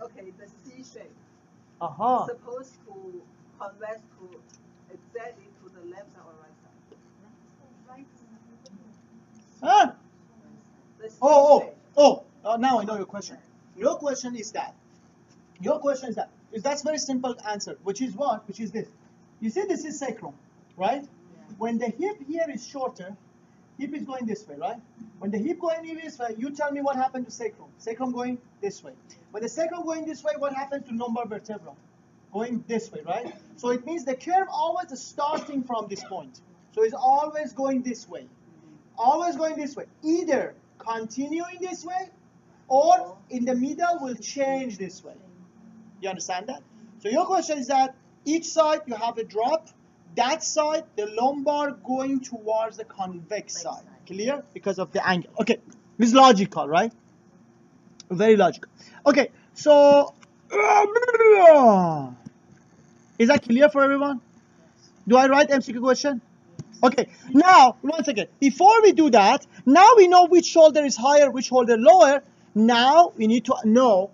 okay, the C shape, supposed to converge to exactly to the left side or right side? Huh? The C shape. Now I know your question. Your question is that. That's very simple answer, which is what? Which is this. You see this is sacrum, right? Yeah. When the hip here is shorter, hip is going this way, right? When the hip going this way, you tell me what happened to sacrum. Sacrum going this way. When the sacrum going this way, what happened to lumbar vertebra? Going this way, right? So it means the curve always is starting from this point. So it's always going this way. Always going this way. Either continuing this way, or in the middle will change this way. You understand that? So your question is that each side you have a drop. That side, the lumbar going towards the convex side. Clear? Because of the angle. Okay. This is logical, right? Very logical. Okay. So, is that clear for everyone? Do I write MCQ question? Okay. Now, once again, before we do that, now we know which shoulder is higher, which shoulder lower. Now we need to know,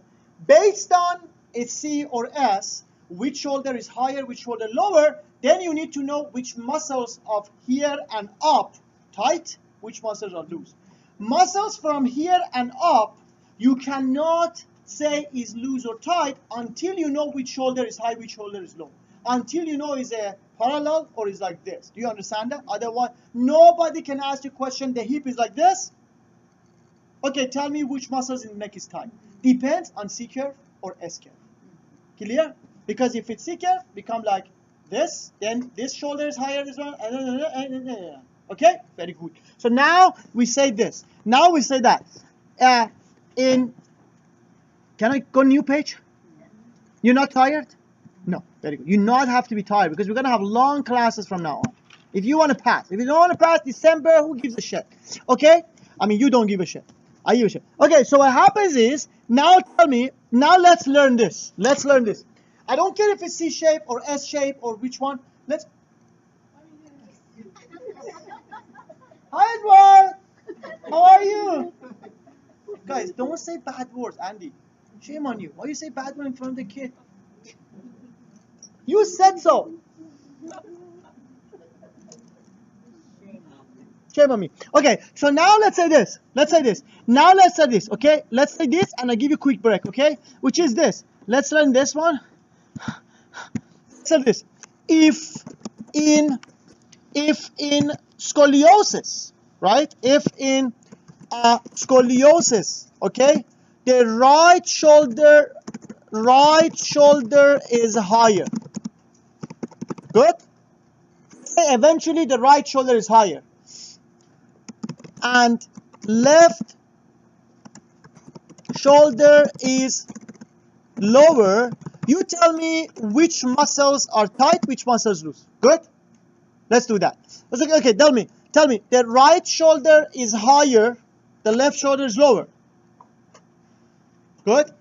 based on a C or S, which shoulder is higher, which shoulder lower. Then you need to know which muscles of here and up tight, which muscles are loose. Muscles from here and up, you cannot say is loose or tight until you know which shoulder is high, which shoulder is low. Until you know is a parallel or is like this. Do you understand that? Otherwise, nobody can ask you a question, the hip is like this. Okay, tell me which muscles in the neck is tight. Depends on C curve or S curve. Clear? Because if it's C curve, become like this, then this shoulder is higher, this one, okay? Very good. So now we say this. Now we say that. Can I go new page? You're not tired? No, very good. You not have to be tired because we're going to have long classes from now on. If you want to pass. If you don't want to pass December, who gives a shit? Okay? I mean, you don't give a shit. I give a shit. Okay, so what happens is, now tell me, now let's learn this. Let's learn this. I don't care if it's C shape or S shape or which one. Let's. Hi, Edward. How are you? Guys, don't say bad words, Andy. Shame on you. Why you say bad words in front of the kid? You said so. Shame on me. Okay, so now let's say this. Let's say this. Now let's say this, okay? Let's say this, and I give you a quick break, okay? Which is this. Let's learn this one. Let's say this. If in scoliosis, right? If in scoliosis, okay, the right shoulder is higher. Good. Eventually, the right shoulder is higher, and left shoulder is lower. You tell me which muscles are tight, which muscles loose. Good. Let's do that. Okay, tell me. The right shoulder is higher, the left shoulder is lower. Good.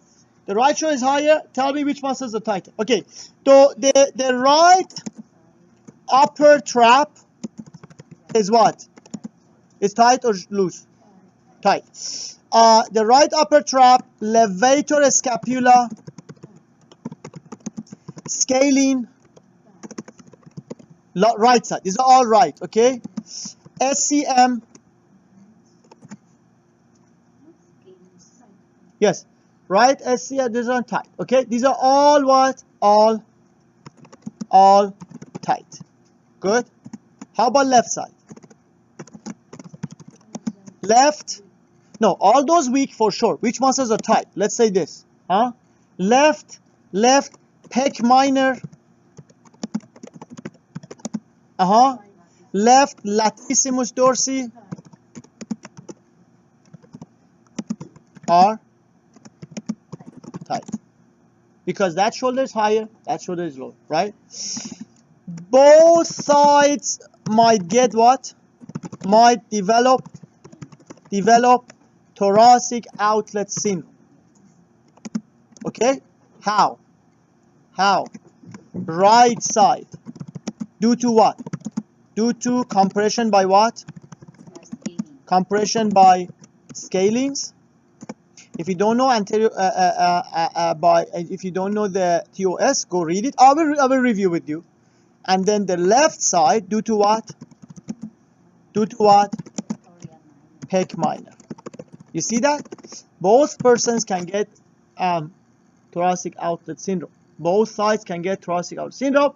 The right shoulder is higher. Tell me which muscles are tighter. Okay. So the right upper trap is what? Is tight or loose? Tight. The right upper trap, levator scapula, scalene, right side. These are all right, okay? SCM. Yes. Right SCM, these are tight. Okay? These are all what? All tight. Good. How about left side? Left. No, all those weak for sure. Which muscles are tight? Let's say this. Huh? Left pec minor. Left latissimus dorsi are tight. Because that shoulder is higher, that shoulder is lower, right? Both sides might get what? Might develop thoracic outlet syndrome. Okay? How? Right side. Due to what? Due to compression by what? Compression by scalings. If you don't know anterior, if you don't know the TOS, go read it. I will review with you. And then the left side, due to what? Due to what? Pec minor. You see that? Both persons can get thoracic outlet syndrome. Both sides can get thoracic outlet syndrome.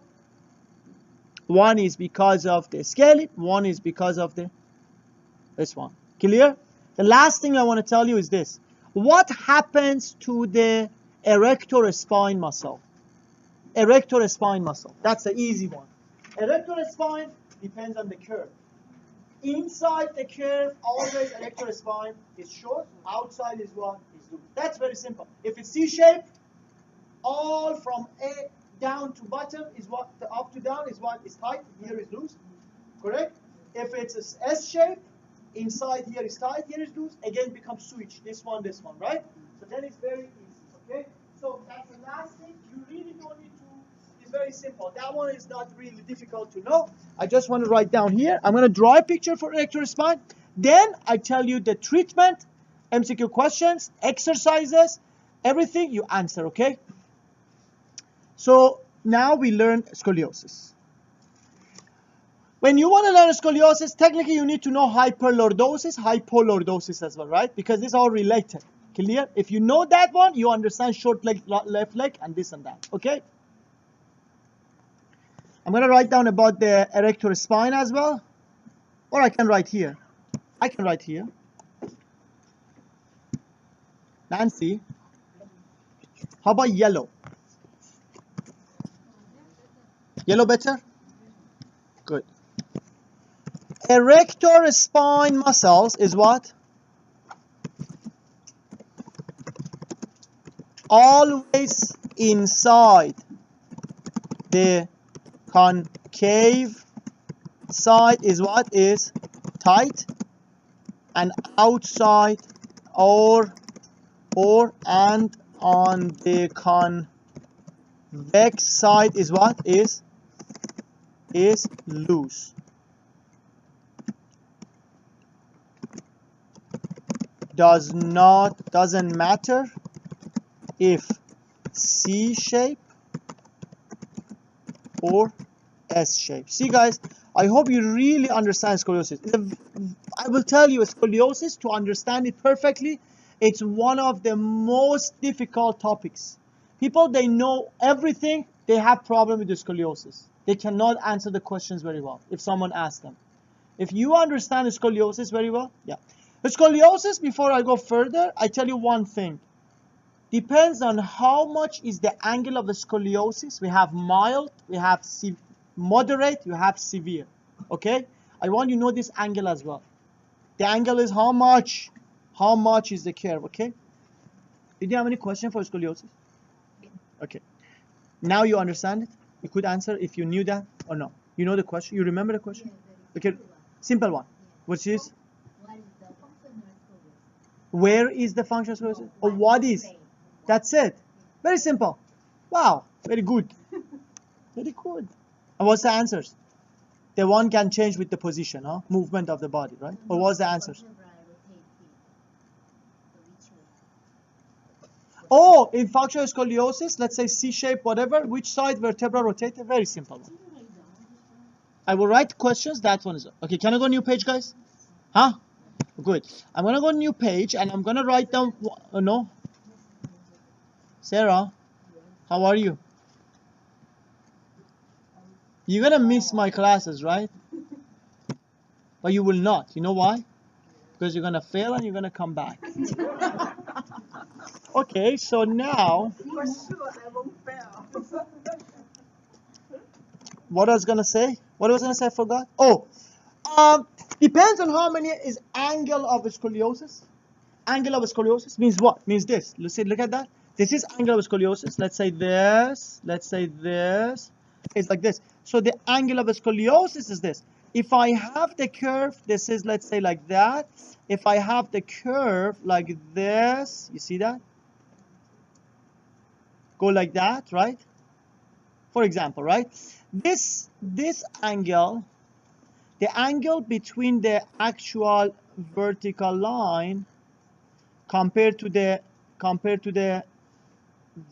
One is because of the scalene, one is because of this one. Clear? The last thing I want to tell you is this. What happens to the erector spine muscle? Erector spine muscle. That's the easy one. Erector spine depends on the curve. Inside the curve, always erector spine is short. Outside is what? Is loose. That's very simple. If it's C-shaped, all from A down to bottom is what? The up to down is what is tight. Here is loose. Correct? If it's a S-shape, inside here is tight, here is loose. Again, becomes switch. This one, right? So then it's very easy. Okay? So that's the last thing. You really don't need to. It's very simple. That one is not really difficult to know. I just want to write down here. I'm going to draw a picture for erector spine. Then I tell you the treatment, MCQ questions, exercises, everything you answer. Okay? So now we learn scoliosis. When you want to learn scoliosis, technically you need to know hyperlordosis, hypolordosis as well, right? Because these are all related. Clear? If you know that one, you understand short leg, left leg, and this and that. Okay? I'm going to write down about the erector spine as well. Or I can write here. Nancy, how about yellow? Yellow better? Good. Erector spine muscles is what? Always inside the concave inside is what? Is tight, and outside and on the convex side is what? Is loose. Doesn't matter if C shape or S shape. See guys, I hope you really understand scoliosis. I will tell you, scoliosis, to understand it perfectly, it's one of the most difficult topics. People, they know everything, they have problem with the scoliosis. They cannot answer the questions very well if someone asks them. If you understand scoliosis very well, yeah. Scoliosis, before I go further, I tell you one thing. Depends on how much is the angle of the scoliosis. We have mild, we have moderate, you have severe. Okay? I want you to know this angle as well. The angle is how much is the curve, okay? Did you have any question for scoliosis? Okay. Now you understand it? You could answer if you knew that or no. You know the question? You remember the question? Okay. Simple one. Which is? Where is the functional scoliosis? Or what is? That's it. Very simple. Wow. Very good. Very good. And what's the answers? The one can change with the position, huh? Movement of the body, right? Or what's the answers? Oh, in functional scoliosis, let's say C shape, whatever, which side vertebra rotated? Very simple one. I will write questions. That one is okay. Can I go new page, guys? Huh? Good. I'm gonna go new page and I'm gonna write down. No. Sarah, how are you? You're gonna miss my classes, right? But you will not. You know why? Because you're gonna fail and you're gonna come back. Okay, so now. For sure, I won't fail. What I was gonna say? What I was gonna say? I forgot. Oh, depends on how many is angle of scoliosis. Angle of scoliosis means what? Means this. Let's see. Look at that. This is angle of scoliosis. Let's say this. Let's say this. It's like this. So the angle of scoliosis is this. If I have the curve, this is, let's say, like that. If I have the curve like this, you see that? Go like that, right? For example, right? This angle, the angle between the actual vertical line compared to the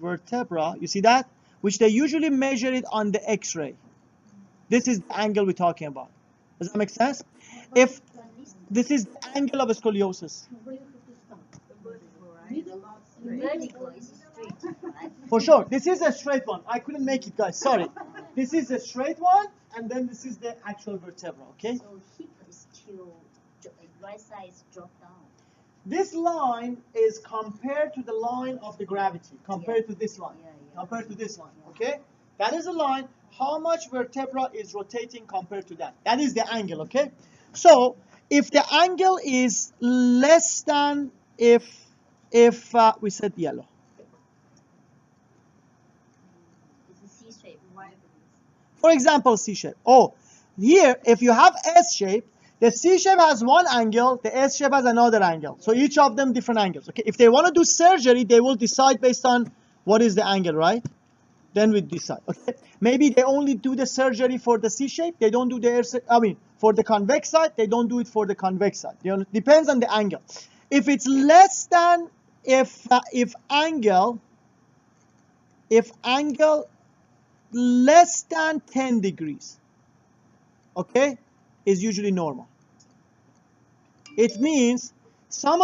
vertebra, you see that? Which they usually measure it on the X-ray. This is the angle we're talking about. Does that make sense? If this is the angle of scoliosis. For sure, this is a straight one. I couldn't make it, guys. Sorry. This is a straight one, and then this is the actual vertebra. Okay. So hip is still right side is drop down. This line is compared to the line of the gravity. Compared to this line. Compared to this line. Okay. That is a line. How much vertebra is rotating compared to that? That is the angle. Okay. So if the angle is less than if we said yellow. For example, C shape. Oh, here, if you have S shape, the C shape has one angle, the S shape has another angle. So each of them different angles. Okay, if they want to do surgery, they will decide based on what is the angle, right? Then we decide. Okay, maybe they only do the surgery for the C shape. They don't do the for the convex side. They don't do it for the convex side. You know, depends on the angle. If it's less than if angle less than 10 degrees, okay, is usually normal. It means so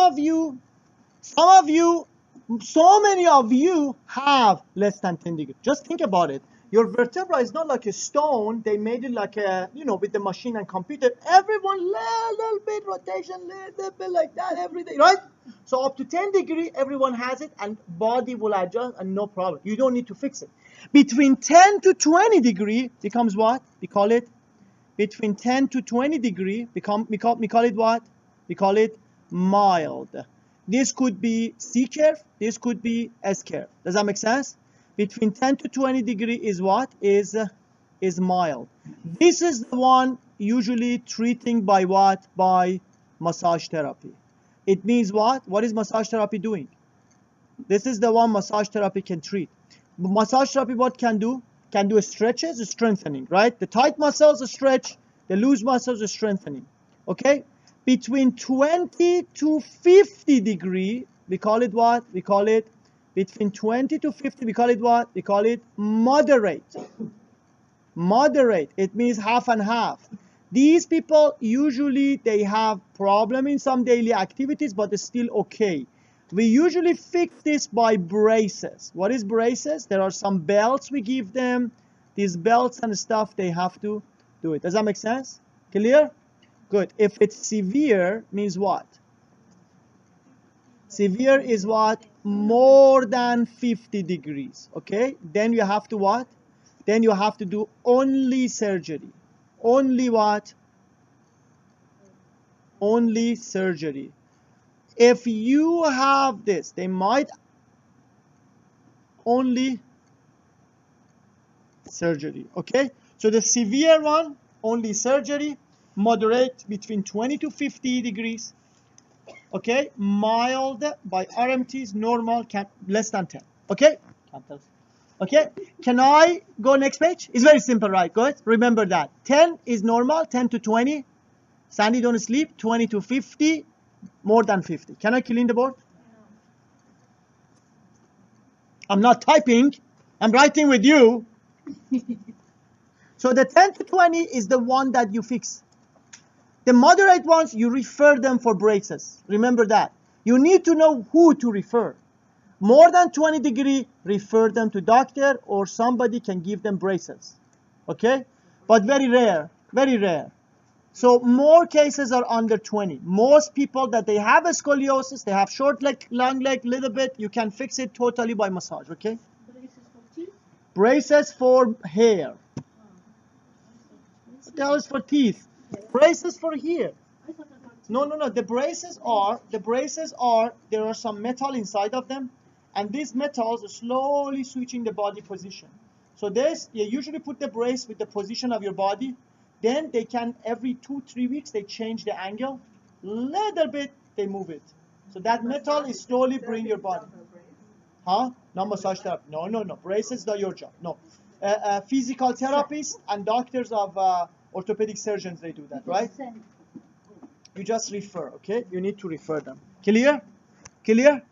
many of you have less than 10 degrees. Just think about it. Your vertebra is not like a stone. They made it like a, with the machine and computer. Everyone, little bit rotation, little bit like that every day, right? So up to 10 degrees, everyone has it, and body will adjust, and no problem. You don't need to fix it. Between 10 to 20 degrees becomes what? We call it, between 10 to 20 degrees, we call it what? We call it mild. This could be C curve, this could be S curve. Does that make sense? Between 10 to 20 degrees is what? Is mild. This is the one usually treating by what? By massage therapy. It means what? What is massage therapy doing? This is the one massage therapy can treat. Massage therapy what can do? Can do stretches, strengthening, right? The tight muscles stretch, the loose muscles are strengthening. Okay? Between 20 to 50 degree, we call it what? We call it between 20 to 50, we call it what? We call it moderate. Moderate, it means half and half. These people usually they have problem in some daily activities, but it's still okay. We usually fix this by braces. What is braces? There are some belts we give them. These belts and stuff, they have to do it. Does that make sense? Clear? Good. If it's severe, means what? Severe is what? More than 50 degrees. Okay? Then you have to what? Then you have to do only surgery. Only what? Only surgery. If you have this, they might only surgery. Okay? So the severe one, only surgery. Moderate between 20 to 50 degrees. Okay? Mild by RMTs, normal, less than 10. Okay? Okay? Can I go next page? It's very simple, right? Go ahead. Remember that. 10 is normal, 10 to 20. Sandy, don't sleep. 20 to 50, more than 50. Can I clean the board? I'm not typing. I'm writing with you. So the 10 to 20 is the one that you fix. The moderate ones, you refer them for braces. Remember that. You need to know who to refer. More than 20 degree, refer them to doctor or somebody can give them braces. Okay? But very rare, very rare. So more cases are under 20. Most people that they have a scoliosis, they have short leg, long leg, little bit, you can fix it totally by massage, okay? Braces for teeth? Braces for hair. What the hell is for teeth? Braces for here. No. The braces are, there are some metal inside of them, and these metals are slowly switching the body position. So this, you usually put the brace with the position of your body. Then they can, every 2-3 weeks, they change the angle. Little bit, they move it. So that metal is slowly bring your body. Huh? No massage therapy. No. Braces is not your job. No. Physical therapists and doctors of orthopedic surgeons, they do that, right? You just refer, okay? You need to refer them. Clear? Clear?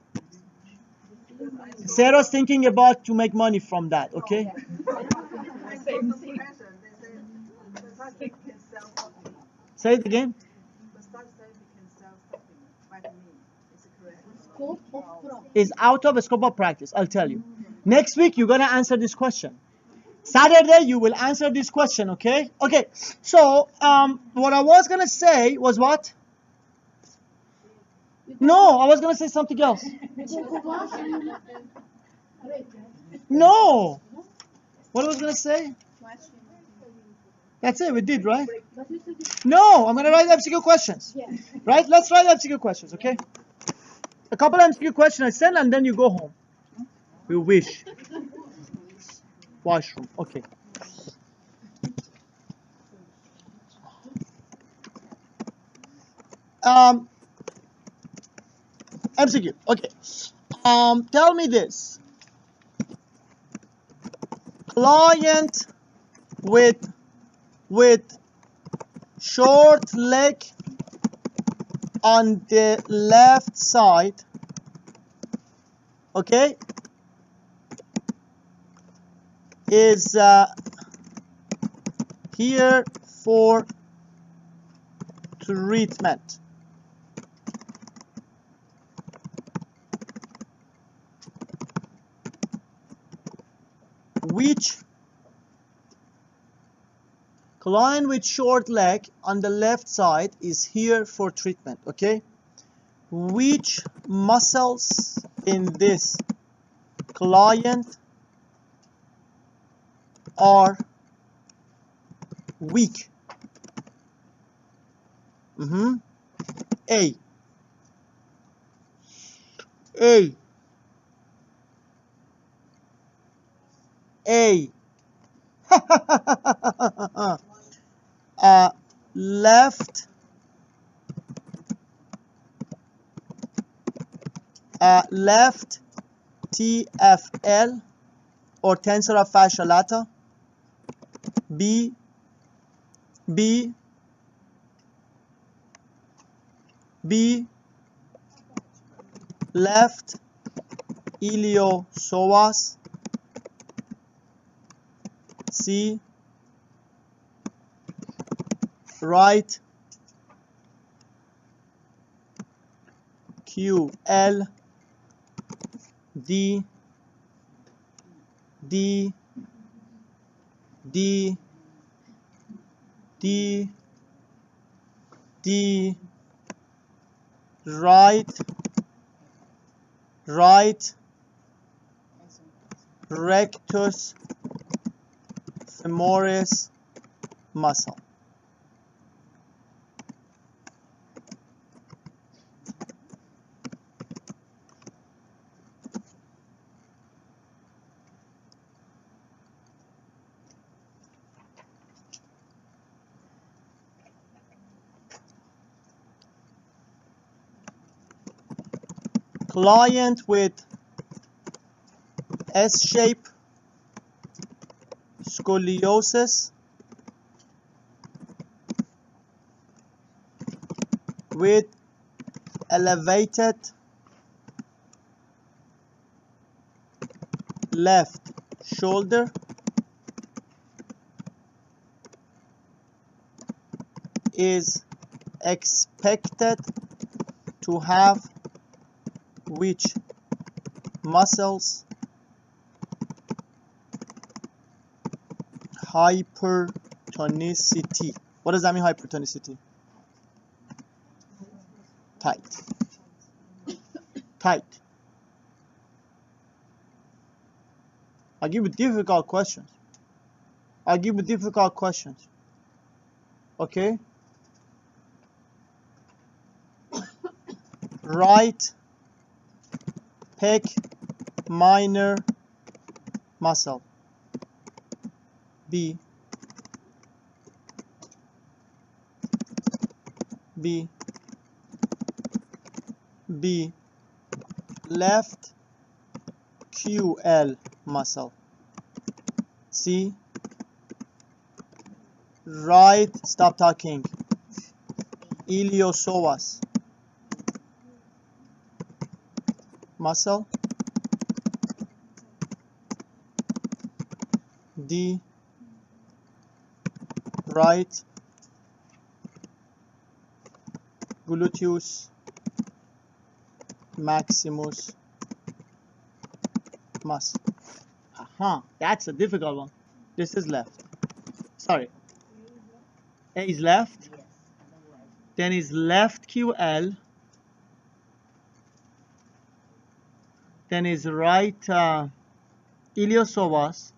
Sarah's thinking about to make money from that, okay? Say it again. Is out of the scope of practice, I'll tell you. Next week, you're going to answer this question. Saturday, you will answer this question, okay? Okay, so what I was going to say was what? No, I was going to say something else. No. What was I going to say? That's it, we did, right? No, I'm going to write MCQ questions. Right? Let's write MCQ questions, okay? A couple of MCQ questions I send and then you go home. You wish. Washroom, okay. MCQ, okay. Tell me this. Client with short leg on the left side, okay, is here for treatment. Which client with short leg on the left side is here for treatment, okay? Which muscles in this client are weak? A. left left TFL or tensor of fascia lata. B left iliopsoas. C right QL. D right rectus femoris muscle. Client with S-shape scoliosis with elevated left shoulder is expected to have which muscles? Hypertonicity. What does that mean, hypertonicity? Tight. Tight. I'll give you difficult questions. Okay? Right pec minor muscle. B left QL muscle. C right, stop talking, iliopsoas muscle. D right gluteus maximus muscle. That's a difficult one. This is left. Sorry. A is left. Then is left QL. Then is right iliopsoas.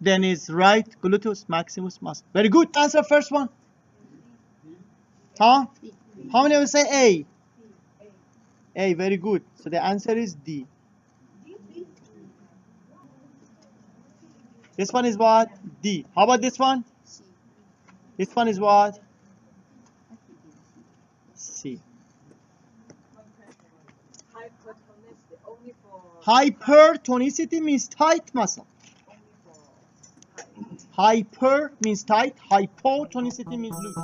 Then is right gluteus maximus muscle. Very good. Answer first one. Huh? How many will say A? A. Very good. So the answer is D. This one is what? D. How about this one? This one is what? C. Hypertonicity means tight muscle. Hyper means tight. Hypotonicity means loose.